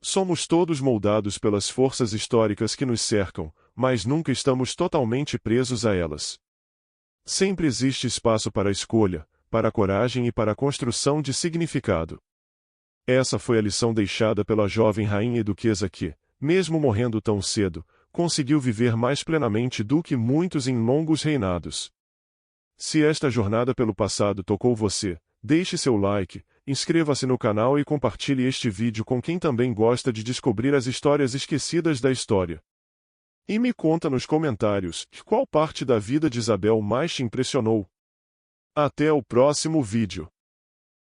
Somos todos moldados pelas forças históricas que nos cercam, mas nunca estamos totalmente presos a elas. Sempre existe espaço para a escolha, para a coragem e para a construção de significado. Essa foi a lição deixada pela jovem rainha e duquesa que, mesmo morrendo tão cedo, conseguiu viver mais plenamente do que muitos em longos reinados. Se esta jornada pelo passado tocou você, deixe seu like, inscreva-se no canal e compartilhe este vídeo com quem também gosta de descobrir as histórias esquecidas da história. E me conta nos comentários qual parte da vida de Isabel mais te impressionou. Até o próximo vídeo.